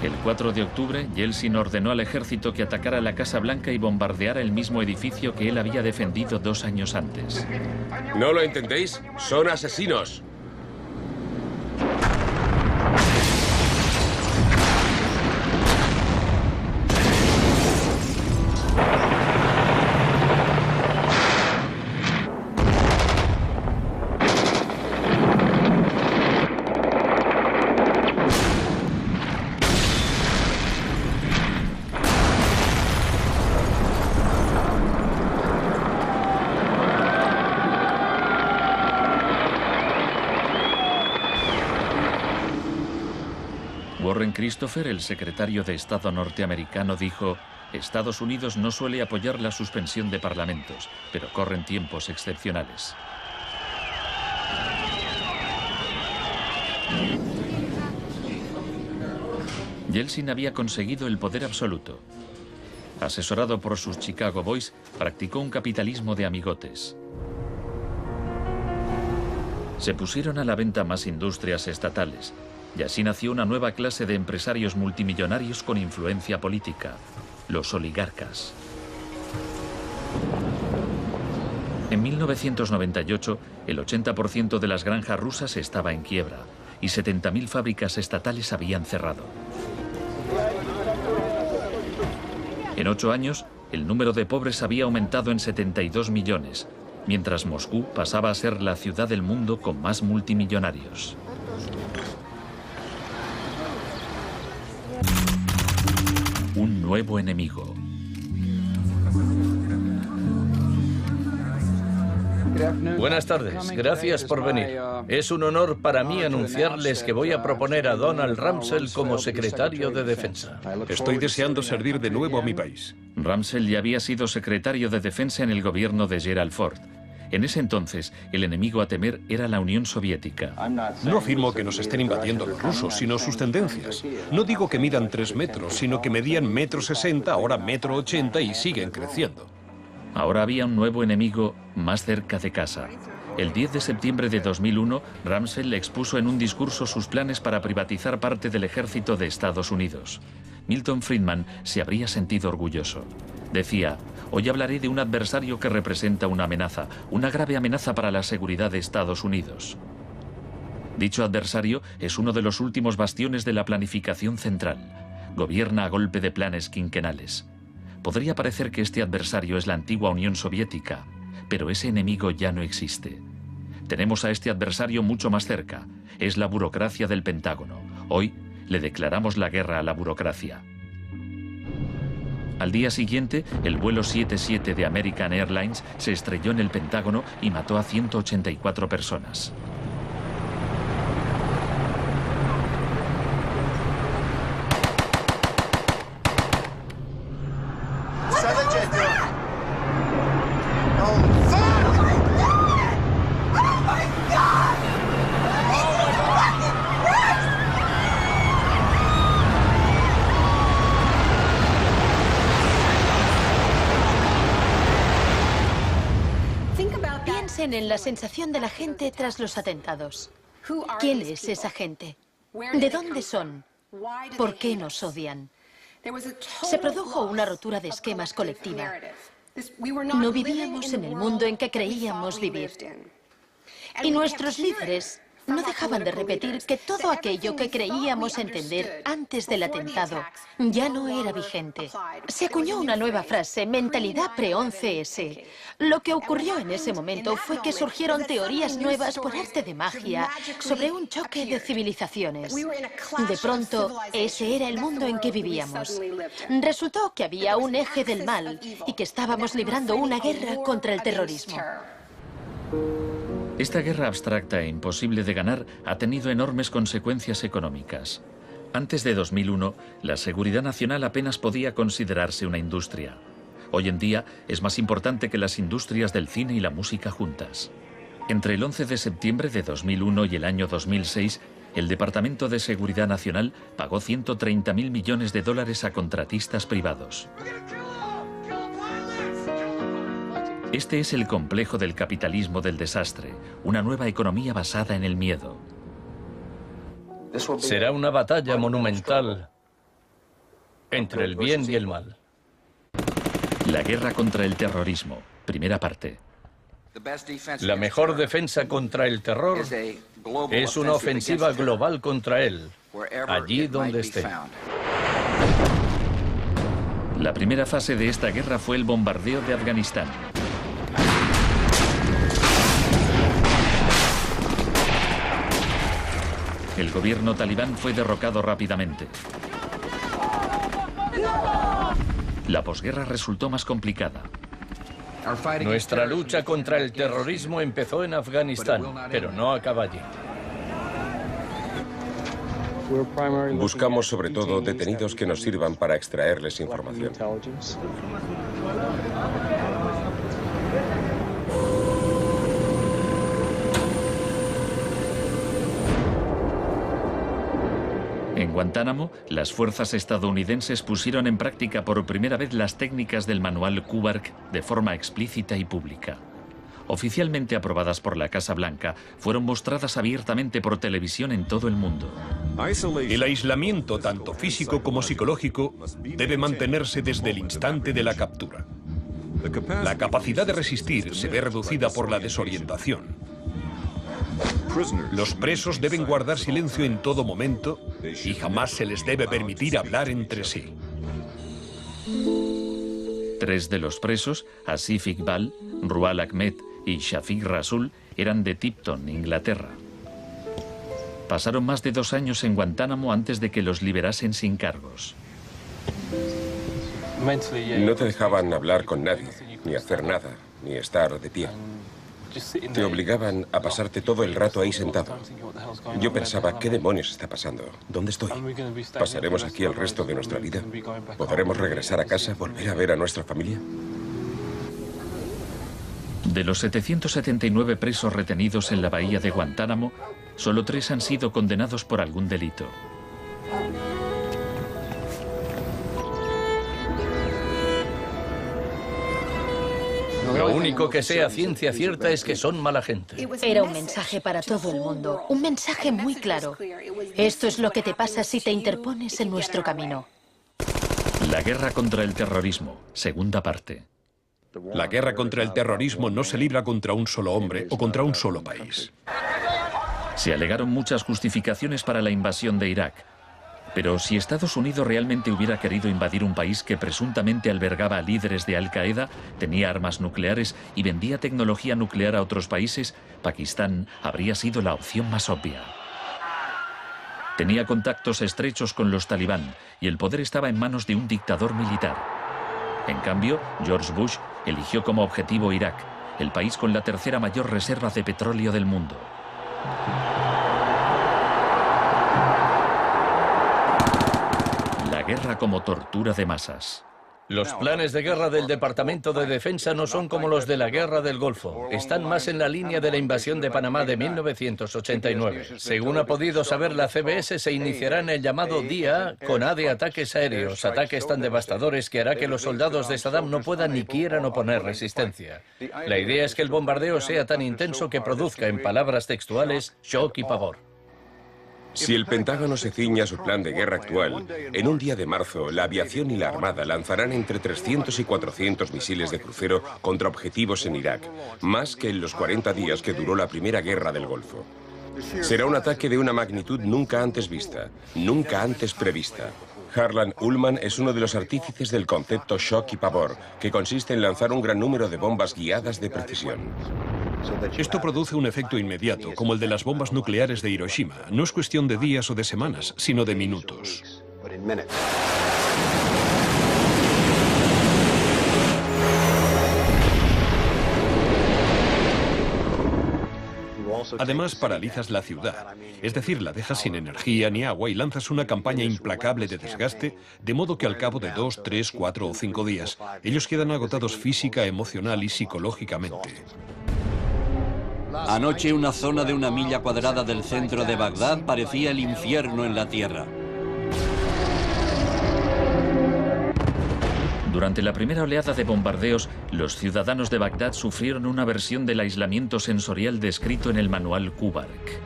El 4 de octubre, Yeltsin ordenó al ejército que atacara la Casa Blanca y bombardeara el mismo edificio que él había defendido 2 años antes. ¿No lo entendéis? ¡Son asesinos! Warren Christopher, el secretario de Estado norteamericano, dijo: Estados Unidos no suele apoyar la suspensión de parlamentos, pero corren tiempos excepcionales. Yeltsin había conseguido el poder absoluto. Asesorado por sus Chicago Boys, practicó un capitalismo de amigotes. Se pusieron a la venta más industrias estatales, y así nació una nueva clase de empresarios multimillonarios con influencia política, los oligarcas. En 1998, el 80% de las granjas rusas estaba en quiebra y 70.000 fábricas estatales habían cerrado. En 8 años, el número de pobres había aumentado en 72 millones, mientras Moscú pasaba a ser la ciudad del mundo con más multimillonarios. Un nuevo enemigo. Buenas tardes, gracias por venir. Es un honor para mí anunciarles que voy a proponer a Donald Rumsfeld como secretario de Defensa. Estoy deseando servir de nuevo a mi país. Rumsfeld ya había sido secretario de Defensa en el gobierno de Gerald Ford. En ese entonces, el enemigo a temer era la Unión Soviética. No afirmo que nos estén invadiendo los rusos, sino sus tendencias. No digo que midan 3 metros, sino que medían 1,60 m, ahora 1,80 m y siguen creciendo. Ahora había un nuevo enemigo más cerca de casa. El 10 de septiembre de 2001, Rumsfeld expuso en un discurso sus planes para privatizar parte del ejército de Estados Unidos. Milton Friedman se habría sentido orgulloso. Decía: hoy hablaré de un adversario que representa una amenaza, una grave amenaza para la seguridad de Estados Unidos. Dicho adversario es uno de los últimos bastiones de la planificación central. Gobierna a golpe de planes quinquenales. Podría parecer que este adversario es la antigua Unión Soviética, pero ese enemigo ya no existe. Tenemos a este adversario mucho más cerca. Es la burocracia del Pentágono. Hoy le declaramos la guerra a la burocracia. Al día siguiente, el vuelo 77 de American Airlines se estrelló en el Pentágono y mató a 184 personas. En la sensación de la gente tras los atentados. ¿Quién es esa gente? ¿De dónde son? ¿Por qué nos odian? Se produjo una rotura de esquemas colectiva. No vivíamos en el mundo en que creíamos vivir. Y nuestros líderes no dejaban de repetir que todo aquello que creíamos entender antes del atentado ya no era vigente. Se acuñó una nueva frase, mentalidad pre-11S. Lo que ocurrió en ese momento fue que surgieron teorías nuevas por arte de magia sobre un choque de civilizaciones. De pronto, ese era el mundo en que vivíamos. Resultó que había un eje del mal y que estábamos librando una guerra contra el terrorismo. Esta guerra abstracta e imposible de ganar ha tenido enormes consecuencias económicas. Antes de 2001, la seguridad nacional apenas podía considerarse una industria. Hoy en día es más importante que las industrias del cine y la música juntas. Entre el 11 de septiembre de 2001 y el año 2006, el Departamento de Seguridad Nacional pagó $130.000 millones a contratistas privados. Este es el complejo del capitalismo del desastre, una nueva economía basada en el miedo. Será una batalla monumental entre el bien y el mal. La guerra contra el terrorismo, primera parte. La mejor defensa contra el terror es una ofensiva global contra él, allí donde esté. La primera fase de esta guerra fue el bombardeo de Afganistán. El gobierno talibán fue derrocado rápidamente. La posguerra resultó más complicada. Nuestra lucha contra el terrorismo empezó en Afganistán, pero no acaba allí. Buscamos sobre todo detenidos que nos sirvan para extraerles información. En Guantánamo, las fuerzas estadounidenses pusieron en práctica por primera vez las técnicas del manual Kubark de forma explícita y pública. Oficialmente aprobadas por la Casa Blanca, fueron mostradas abiertamente por televisión en todo el mundo. El aislamiento, tanto físico como psicológico, debe mantenerse desde el instante de la captura. La capacidad de resistir se ve reducida por la desorientación. Los presos deben guardar silencio en todo momento y jamás se les debe permitir hablar entre sí. 3 de los presos, Asif Iqbal, Rual Ahmed y Shafiq Rasul, eran de Tipton, Inglaterra. Pasaron más de 2 años en Guantánamo antes de que los liberasen sin cargos. No te dejaban hablar con nadie, ni hacer nada, ni estar de pie. Te obligaban a pasarte todo el rato ahí sentado. Yo pensaba, ¿qué demonios está pasando? ¿Dónde estoy? ¿Pasaremos aquí el resto de nuestra vida? ¿Podremos regresar a casa, volver a ver a nuestra familia? De los 779 presos retenidos en la bahía de Guantánamo, solo 3 han sido condenados por algún delito. Lo único que sé a ciencia cierta es que son mala gente. Era un mensaje para todo el mundo, un mensaje muy claro. Esto es lo que te pasa si te interpones en nuestro camino. La guerra contra el terrorismo, segunda parte. La guerra contra el terrorismo no se libra contra un solo hombre o contra un solo país. Se alegaron muchas justificaciones para la invasión de Irak. Pero si Estados Unidos realmente hubiera querido invadir un país que presuntamente albergaba a líderes de Al-Qaeda, tenía armas nucleares y vendía tecnología nuclear a otros países, Pakistán habría sido la opción más obvia. Tenía contactos estrechos con los talibán y el poder estaba en manos de un dictador militar. En cambio, George Bush eligió como objetivo Irak, el país con la tercera mayor reserva de petróleo del mundo. La guerra como tortura de masas. Los planes de guerra del Departamento de Defensa no son como los de la Guerra del Golfo. Están más en la línea de la invasión de Panamá de 1989. Según ha podido saber la CBS, se iniciará en el llamado Día A con A de ataques aéreos, ataques tan devastadores que hará que los soldados de Saddam no puedan ni quieran oponer resistencia. La idea es que el bombardeo sea tan intenso que produzca, en palabras textuales, shock y pavor. Si el Pentágono se ciña a su plan de guerra actual, en un día de marzo, la aviación y la armada lanzarán entre 300 y 400 misiles de crucero contra objetivos en Irak, más que en los 40 días que duró la primera guerra del Golfo. Será un ataque de una magnitud nunca antes vista, nunca antes prevista. Harlan Ullman es uno de los artífices del concepto shock y pavor, que consiste en lanzar un gran número de bombas guiadas de precisión. Esto produce un efecto inmediato, como el de las bombas nucleares de Hiroshima. No es cuestión de días o de semanas, sino de minutos. Además, paralizas la ciudad, es decir, la dejas sin energía ni agua y lanzas una campaña implacable de desgaste, de modo que al cabo de 2, 3, 4 o 5 días, ellos quedan agotados física, emocional y psicológicamente. Anoche una zona de 1 milla cuadrada del centro de Bagdad parecía el infierno en la tierra. Durante la primera oleada de bombardeos, los ciudadanos de Bagdad sufrieron una versión del aislamiento sensorial descrito en el manual Kubark.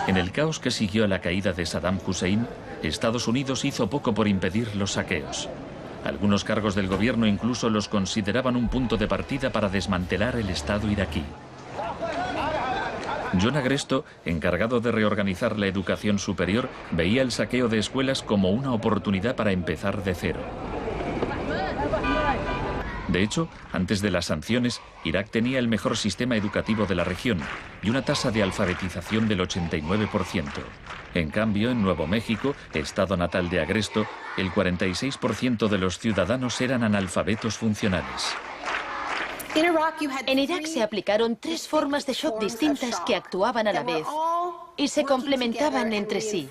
En el caos que siguió a la caída de Saddam Hussein, Estados Unidos hizo poco por impedir los saqueos. Algunos cargos del gobierno incluso los consideraban un punto de partida para desmantelar el Estado iraquí. John Agresto, encargado de reorganizar la educación superior, veía el saqueo de escuelas como una oportunidad para empezar de cero. De hecho, antes de las sanciones, Irak tenía el mejor sistema educativo de la región y una tasa de alfabetización del 89%. En cambio, en Nuevo México, estado natal de Agresto, el 46% de los ciudadanos eran analfabetos funcionales. En Irak se aplicaron 3 formas de shock distintas que actuaban a la vez y se complementaban entre sí.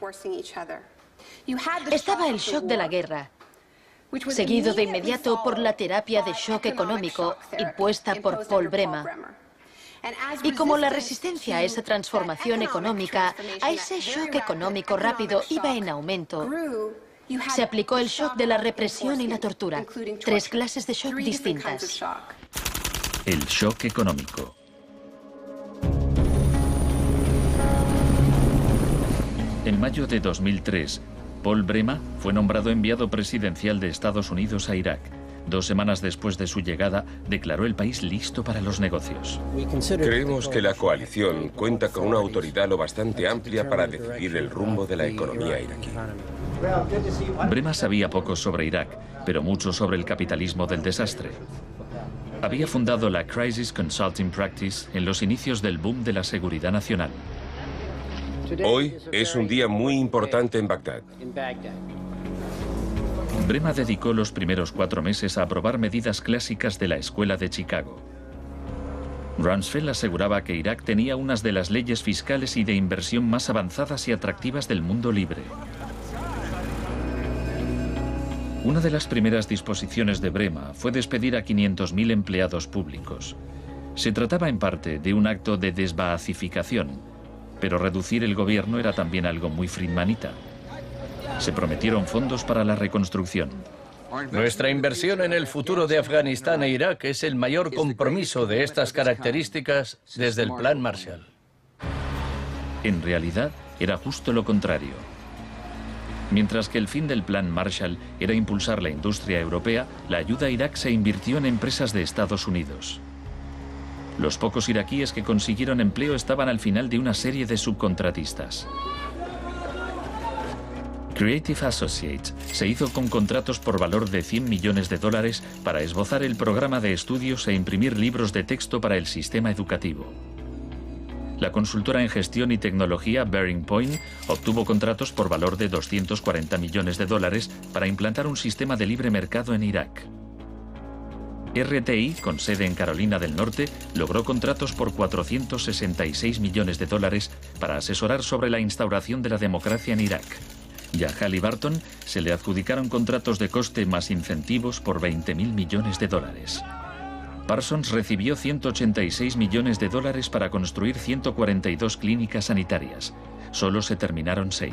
Estaba el shock de la guerra, seguido de inmediato por la terapia de shock económico impuesta por Paul Bremer. Y como la resistencia a esa transformación económica, a ese shock económico rápido iba en aumento, se aplicó el shock de la represión y la tortura. 3 clases de shock distintas. El shock económico. En mayo de 2003, Paul Bremer fue nombrado enviado presidencial de Estados Unidos a Irak. 2 semanas después de su llegada, declaró el país listo para los negocios. Creemos que la coalición cuenta con una autoridad lo bastante amplia para decidir el rumbo de la economía iraquí. Bremer sabía poco sobre Irak, pero mucho sobre el capitalismo del desastre. Había fundado la Crisis Consulting Practice en los inicios del boom de la seguridad nacional. Hoy es un día muy importante en Bagdad. Bremer dedicó los primeros 4 meses a aprobar medidas clásicas de la Escuela de Chicago. Rumsfeld aseguraba que Irak tenía unas de las leyes fiscales y de inversión más avanzadas y atractivas del mundo libre. Una de las primeras disposiciones de Bremer fue despedir a 500.000 empleados públicos. Se trataba en parte de un acto de desbaazificación, pero reducir el gobierno era también algo muy friedmanita. Se prometieron fondos para la reconstrucción. Nuestra inversión en el futuro de Afganistán e Irak es el mayor compromiso de estas características desde el Plan Marshall. En realidad, era justo lo contrario. Mientras que el fin del Plan Marshall era impulsar la industria europea, la ayuda a Irak se invirtió en empresas de Estados Unidos. Los pocos iraquíes que consiguieron empleo estaban al final de una serie de subcontratistas. Creative Associates se hizo con contratos por valor de $100 millones para esbozar el programa de estudios e imprimir libros de texto para el sistema educativo. La consultora en gestión y tecnología Bearing Point obtuvo contratos por valor de $240 millones para implantar un sistema de libre mercado en Irak. RTI, con sede en Carolina del Norte, logró contratos por $466 millones para asesorar sobre la instauración de la democracia en Irak. Y a Halliburton se le adjudicaron contratos de coste más incentivos por $20.000 millones. Parsons recibió $186 millones para construir 142 clínicas sanitarias. Solo se terminaron 6.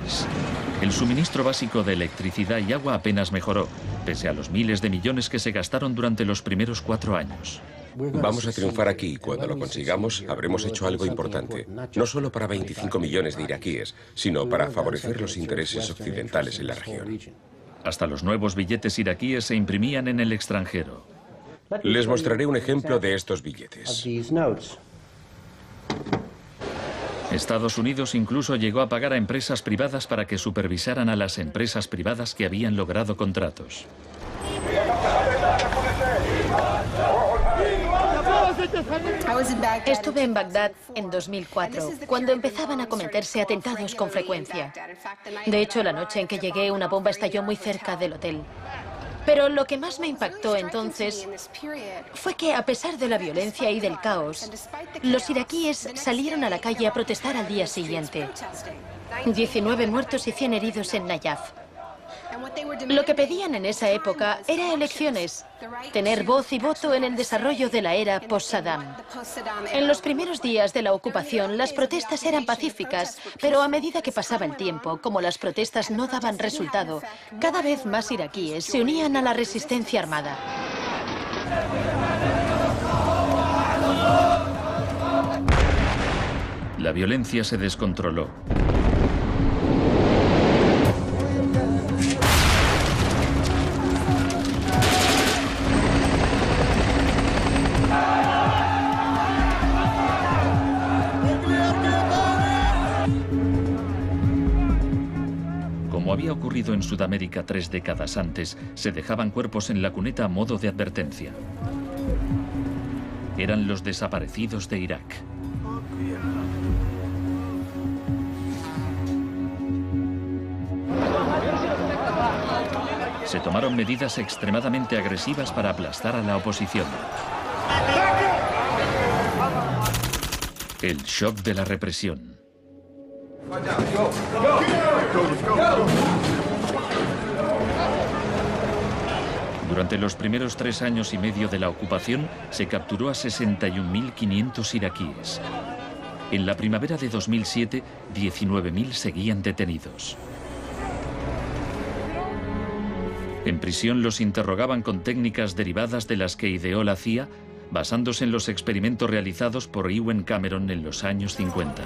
El suministro básico de electricidad y agua apenas mejoró, pese a los miles de millones que se gastaron durante los primeros 4 años. Vamos a triunfar aquí y cuando lo consigamos habremos hecho algo importante, no solo para 25 millones de iraquíes, sino para favorecer los intereses occidentales en la región. Hasta los nuevos billetes iraquíes se imprimían en el extranjero. Les mostraré un ejemplo de estos billetes. Estados Unidos incluso llegó a pagar a empresas privadas para que supervisaran a las empresas privadas que habían logrado contratos. Estuve en Bagdad en 2004, cuando empezaban a cometerse atentados con frecuencia. De hecho, la noche en que llegué, una bomba estalló muy cerca del hotel. Pero lo que más me impactó entonces fue que, a pesar de la violencia y del caos, los iraquíes salieron a la calle a protestar al día siguiente. 19 muertos y 100 heridos en Nayaf. Lo que pedían en esa época era elecciones, tener voz y voto en el desarrollo de la era post-Saddam. En los primeros días de la ocupación, las protestas eran pacíficas, pero a medida que pasaba el tiempo, como las protestas no daban resultado, cada vez más iraquíes se unían a la resistencia armada. La violencia se descontroló. había ocurrido en Sudamérica 3 décadas antes, se dejaban cuerpos en la cuneta a modo de advertencia. Eran los desaparecidos de Irak. Se tomaron medidas extremadamente agresivas para aplastar a la oposición. El shock de la represión. Durante los primeros 3 años y medio de la ocupación, se capturó a 61.500 iraquíes. En la primavera de 2007, 19.000 seguían detenidos. En prisión los interrogaban con técnicas derivadas de las que ideó la CIA, basándose en los experimentos realizados por Ewen Cameron en los años 50.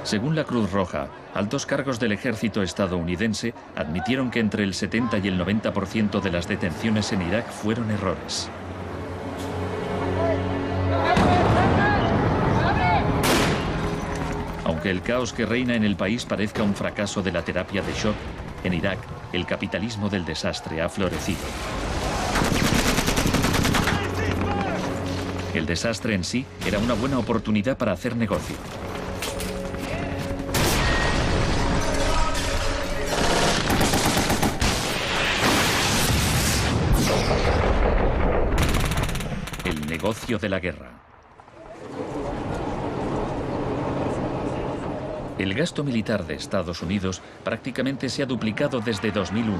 Según la Cruz Roja, altos cargos del ejército estadounidense admitieron que entre el 70 y el 90% de las detenciones en Irak fueron errores. Aunque el caos que reina en el país parezca un fracaso de la terapia de shock, en Irak el capitalismo del desastre ha florecido. El desastre en sí era una buena oportunidad para hacer negocio. El negocio de la guerra. El gasto militar de Estados Unidos prácticamente se ha duplicado desde 2001.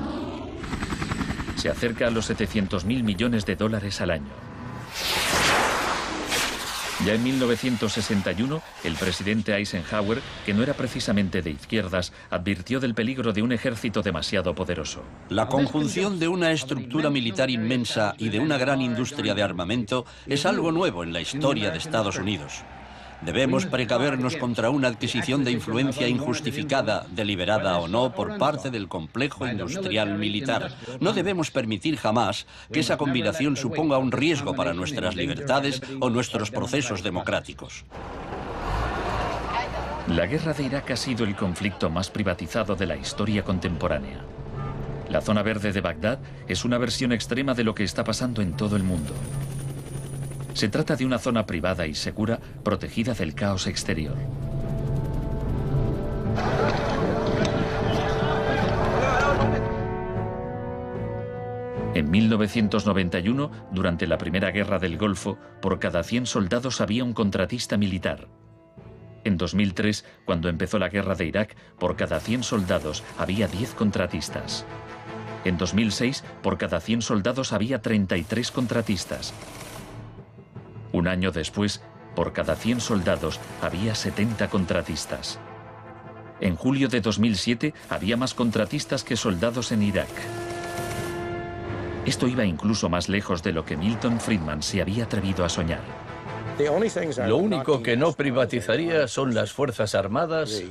Se acerca a los 700.000 millones de dólares al año. Ya en 1961, el presidente Eisenhower, que no era precisamente de izquierdas, advirtió del peligro de un ejército demasiado poderoso. La conjunción de una estructura militar inmensa y de una gran industria de armamento es algo nuevo en la historia de Estados Unidos. Debemos precavernos contra una adquisición de influencia injustificada, deliberada o no, por parte del complejo industrial militar. No debemos permitir jamás que esa combinación suponga un riesgo para nuestras libertades o nuestros procesos democráticos. La guerra de Irak ha sido el conflicto más privatizado de la historia contemporánea. La zona verde de Bagdad es una versión extrema de lo que está pasando en todo el mundo. Se trata de una zona privada y segura, protegida del caos exterior. En 1991, durante la Primera Guerra del Golfo, por cada 100 soldados había un contratista militar. En 2003, cuando empezó la guerra de Irak, por cada 100 soldados había 10 contratistas. En 2006, por cada 100 soldados había 33 contratistas. Un año después, por cada 100 soldados había 70 contratistas. En julio de 2007 había más contratistas que soldados en Irak. Esto iba incluso más lejos de lo que Milton Friedman se había atrevido a soñar. Lo único que no privatizaría son las Fuerzas Armadas,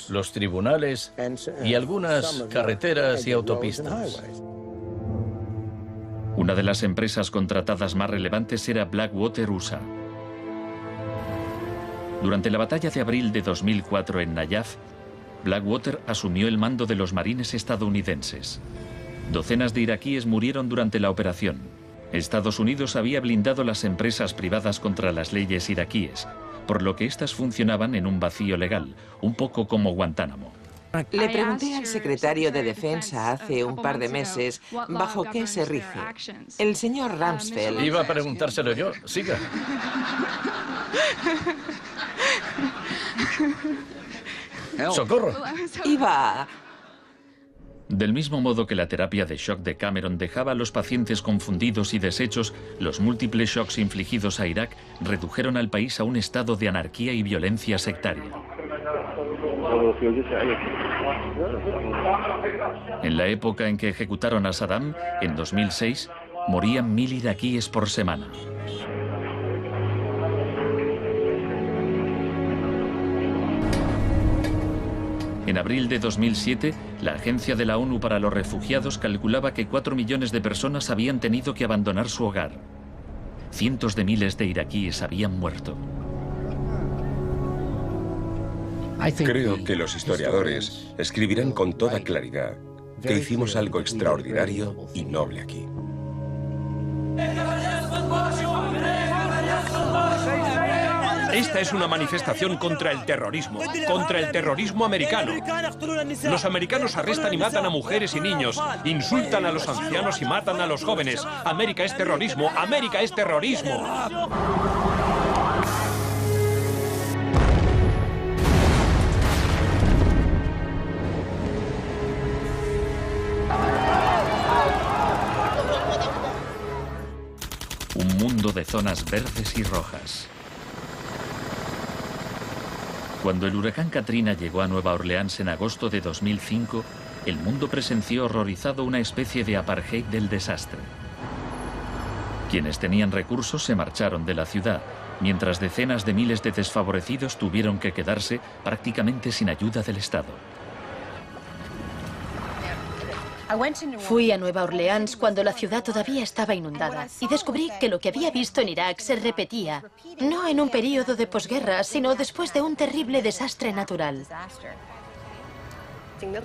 los tribunales y algunas carreteras y autopistas. Una de las empresas contratadas más relevantes era Blackwater USA. Durante la batalla de abril de 2004 en Nayaf, Blackwater asumió el mando de los marines estadounidenses. Docenas de iraquíes murieron durante la operación. Estados Unidos había blindado las empresas privadas contra las leyes iraquíes, por lo que éstas funcionaban en un vacío legal, un poco como Guantánamo. Le pregunté al secretario de Defensa hace un par de meses bajo qué se rige. El señor Rumsfeld... Iba a preguntárselo yo. Siga. ¡Socorro! Iba... Del mismo modo que la terapia de shock de Cameron dejaba a los pacientes confundidos y deshechos, los múltiples shocks infligidos a Irak redujeron al país a un estado de anarquía y violencia sectaria. En la época en que ejecutaron a Saddam, en 2006, morían 1000 iraquíes por semana. En abril de 2007, la Agencia de la ONU para los Refugiados calculaba que 4 millones de personas habían tenido que abandonar su hogar. cientos de miles de iraquíes habían muerto. Creo que los historiadores escribirán con toda claridad que hicimos algo extraordinario y noble aquí. Esta es una manifestación contra el terrorismo americano. Los americanos arrestan y matan a mujeres y niños, insultan a los ancianos y matan a los jóvenes. América es terrorismo, América es terrorismo. Un mundo de zonas verdes y rojas. Cuando el huracán Katrina llegó a Nueva Orleans en agosto de 2005, el mundo presenció horrorizado una especie de apartheid del desastre. Quienes tenían recursos se marcharon de la ciudad, mientras decenas de miles de desfavorecidos tuvieron que quedarse prácticamente sin ayuda del Estado. Fui a Nueva Orleans cuando la ciudad todavía estaba inundada y descubrí que lo que había visto en Irak se repetía, no en un periodo de posguerra, sino después de un terrible desastre natural.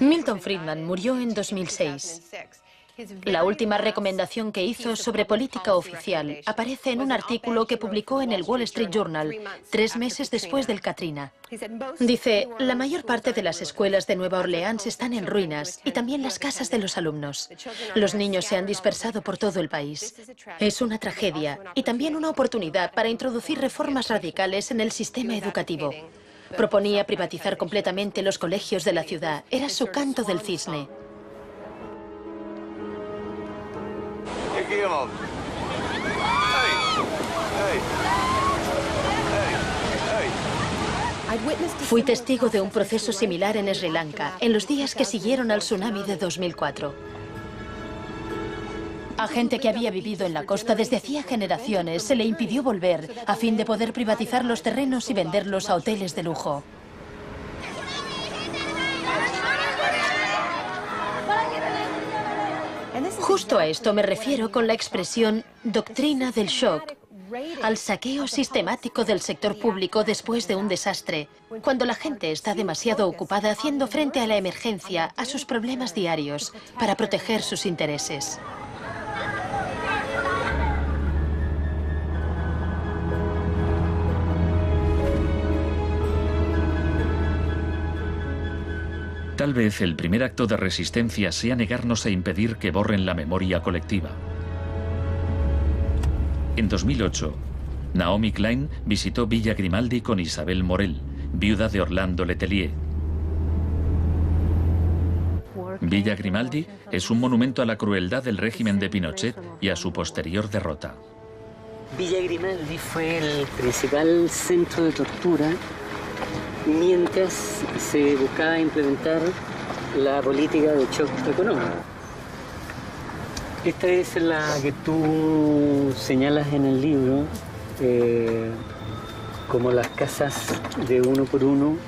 Milton Friedman murió en 2006. La última recomendación que hizo sobre política oficial aparece en un artículo que publicó en el Wall Street Journal 3 meses después del Katrina. Dice, la mayor parte de las escuelas de Nueva Orleans están en ruinas y también las casas de los alumnos. Los niños se han dispersado por todo el país. Es una tragedia y también una oportunidad para introducir reformas radicales en el sistema educativo. Proponía privatizar completamente los colegios de la ciudad. Era su canto del cisne. Fui testigo de un proceso similar en Sri Lanka, en los días que siguieron al tsunami de 2004. A gente que había vivido en la costa desde hacía generaciones se le impidió volver a fin de poder privatizar los terrenos y venderlos a hoteles de lujo. Justo a esto me refiero con la expresión doctrina del shock, al saqueo sistemático del sector público después de un desastre, cuando la gente está demasiado ocupada haciendo frente a la emergencia, a sus problemas diarios, para proteger sus intereses. Tal vez el primer acto de resistencia sea negarnos a impedir que borren la memoria colectiva. En 2008, Naomi Klein visitó Villa Grimaldi con Isabel Morel, viuda de Orlando Letelier. Villa Grimaldi es un monumento a la crueldad del régimen de Pinochet y a su posterior derrota. Villa Grimaldi fue el principal centro de tortura mientras se buscaba implementar la política de shock económico. Esta es la que tú señalas en el libro como las casas de uno por uno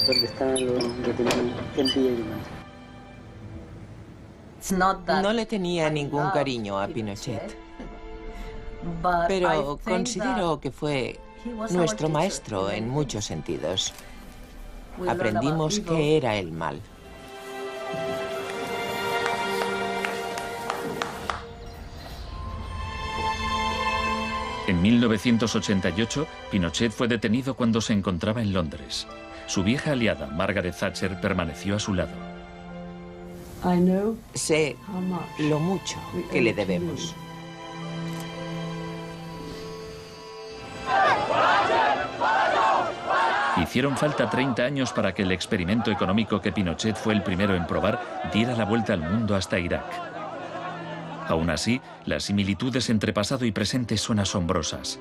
donde estaban los detenidos en Villa Grimaldi. No le tenía ningún cariño a Pinochet, pero considero que fue nuestro maestro en muchos sentidos. Aprendimos qué era el mal. En 1988, Pinochet fue detenido cuando se encontraba en Londres. Su vieja aliada, Margaret Thatcher, permaneció a su lado. Sé lo mucho que le debemos. Hicieron falta 30 años para que el experimento económico que Pinochet fue el primero en probar diera la vuelta al mundo hasta Irak. Aún así, las similitudes entre pasado y presente son asombrosas.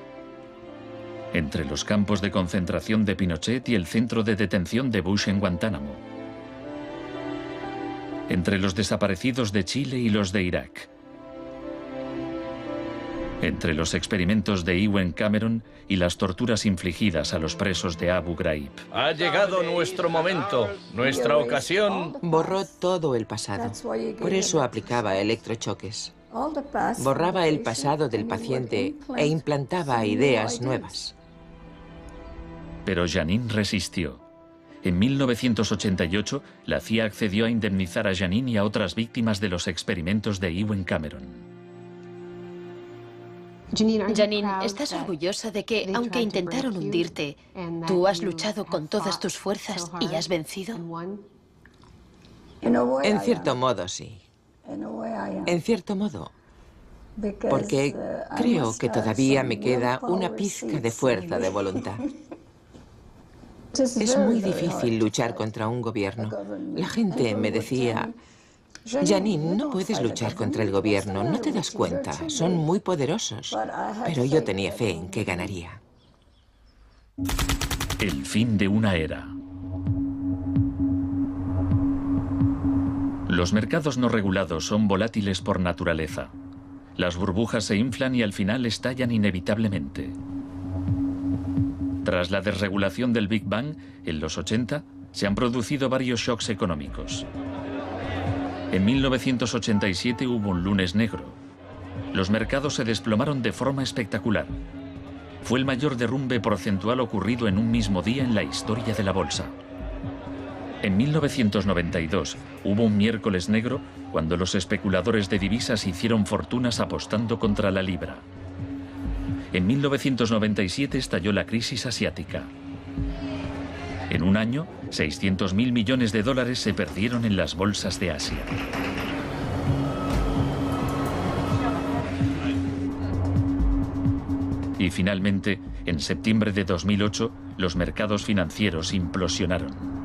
Entre los campos de concentración de Pinochet y el centro de detención de Bush en Guantánamo. Entre los desaparecidos de Chile y los de Irak. Entre los experimentos de Ewen Cameron y las torturas infligidas a los presos de Abu Ghraib. Ha llegado nuestro momento, nuestra ocasión. Borró todo el pasado. Por eso aplicaba electrochoques. Borraba el pasado del paciente e implantaba ideas nuevas. Pero Janine resistió. En 1988, la CIA accedió a indemnizar a Janine y a otras víctimas de los experimentos de Ewen Cameron. Janine, ¿estás orgullosa de que, aunque intentaron hundirte, tú has luchado con todas tus fuerzas y has vencido? En cierto modo, sí. En cierto modo. Porque creo que todavía me queda una pizca de fuerza de voluntad. Es muy difícil luchar contra un gobierno. La gente me decía, Janine, no puedes luchar contra el gobierno, no te das cuenta, son muy poderosos. Pero yo tenía fe en que ganaría. El fin de una era. Los mercados no regulados son volátiles por naturaleza. Las burbujas se inflan y al final estallan inevitablemente. Tras la desregulación del Big Bang, en los 80, se han producido varios shocks económicos. En 1987 hubo un lunes negro. Los mercados se desplomaron de forma espectacular. Fue el mayor derrumbe porcentual ocurrido en un mismo día en la historia de la bolsa. En 1992 hubo un miércoles negro cuando los especuladores de divisas hicieron fortunas apostando contra la libra. En 1997 estalló la crisis asiática. En un año, 600.000 millones de dólares se perdieron en las bolsas de Asia. Y finalmente, en septiembre de 2008, los mercados financieros implosionaron.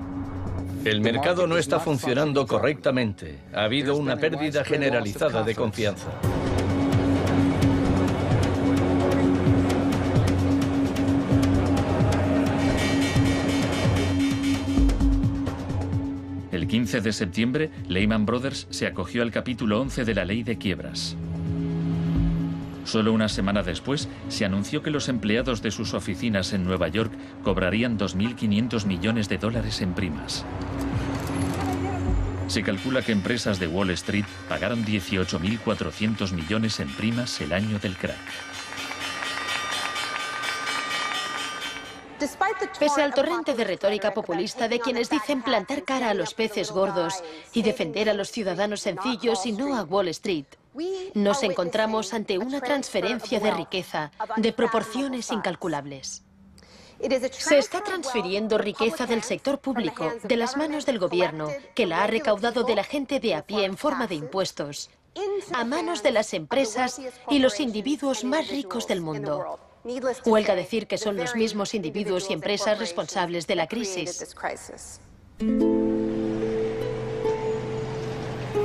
El mercado no está funcionando correctamente. Ha habido una pérdida generalizada de confianza. El 15 de septiembre, Lehman Brothers se acogió al capítulo 11 de la Ley de Quiebras. Solo una semana después, se anunció que los empleados de sus oficinas en Nueva York cobrarían 2.500 millones de dólares en primas. Se calcula que empresas de Wall Street pagaron 18.400 millones en primas el año del crack. Pese al torrente de retórica populista de quienes dicen plantar cara a los peces gordos y defender a los ciudadanos sencillos y no a Wall Street, nos encontramos ante una transferencia de riqueza de proporciones incalculables. Se está transfiriendo riqueza del sector público, de las manos del gobierno, que la ha recaudado de la gente de a pie en forma de impuestos, a manos de las empresas y los individuos más ricos del mundo. Huelga decir que son los mismos individuos y empresas responsables de la crisis.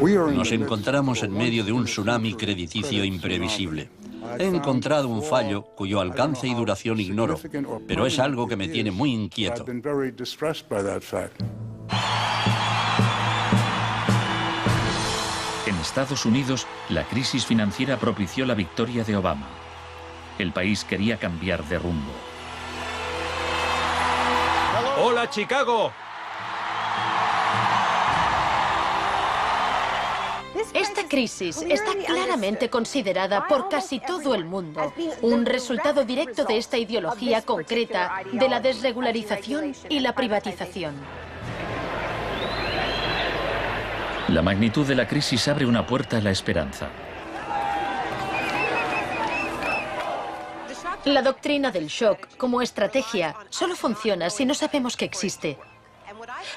Nos encontramos en medio de un tsunami crediticio imprevisible. He encontrado un fallo cuyo alcance y duración ignoro, pero es algo que me tiene muy inquieto. En Estados Unidos, la crisis financiera propició la victoria de Obama. El país quería cambiar de rumbo. ¡Hola, Chicago! Esta crisis está claramente considerada por casi todo el mundo un resultado directo de esta ideología concreta de la desregularización y la privatización. La magnitud de la crisis abre una puerta a la esperanza. La doctrina del shock, como estrategia, solo funciona si no sabemos que existe.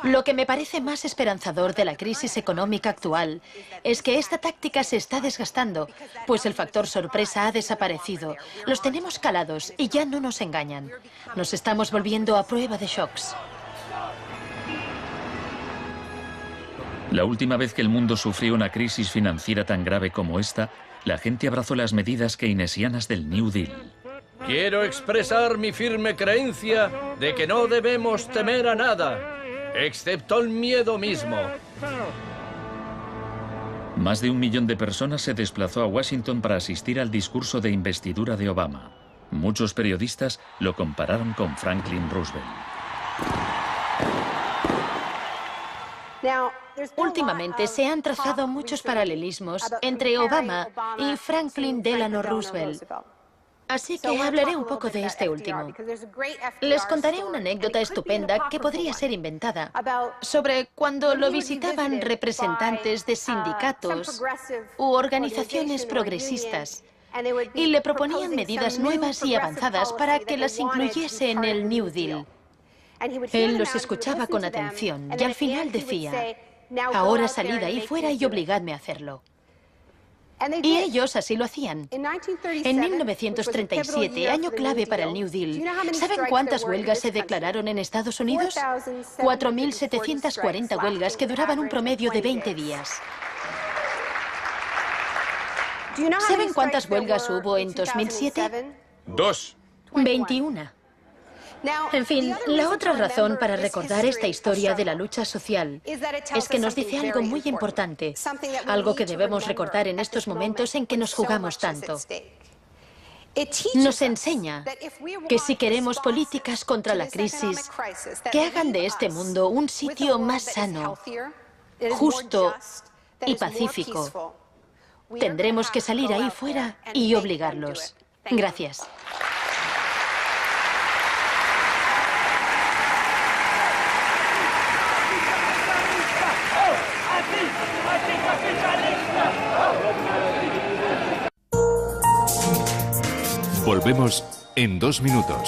Lo que me parece más esperanzador de la crisis económica actual es que esta táctica se está desgastando, pues el factor sorpresa ha desaparecido. Los tenemos calados y ya no nos engañan. Nos estamos volviendo a prueba de shocks. La última vez que el mundo sufrió una crisis financiera tan grave como esta, la gente abrazó las medidas keynesianas del New Deal. Quiero expresar mi firme creencia de que no debemos temer a nada, excepto el miedo mismo. Más de 1 millón de personas se desplazó a Washington para asistir al discurso de investidura de Obama. Muchos periodistas lo compararon con Franklin Roosevelt. Últimamente se han trazado muchos paralelismos entre Obama y Franklin Delano Roosevelt. Así que hablaré un poco de este último. Les contaré una anécdota estupenda que podría ser inventada sobre cuando lo visitaban representantes de sindicatos u organizaciones progresistas y le proponían medidas nuevas y avanzadas para que las incluyese en el New Deal. Él los escuchaba con atención y al final decía: ahora salid ahí fuera y obligadme a hacerlo. Y ellos así lo hacían. En 1937, año clave para el New Deal, ¿saben cuántas huelgas se declararon en Estados Unidos? 4.740 huelgas que duraban un promedio de 20 días. ¿Saben cuántas huelgas hubo en 2007? 2. 21. En fin, la otra razón para recordar esta historia de la lucha social es que nos dice algo muy importante, algo que debemos recordar en estos momentos en que nos jugamos tanto. Nos enseña que si queremos políticas contra la crisis que hagan de este mundo un sitio más sano, justo y pacífico, tendremos que salir ahí fuera y obligarlos. Gracias. Volvemos en 2 minutos.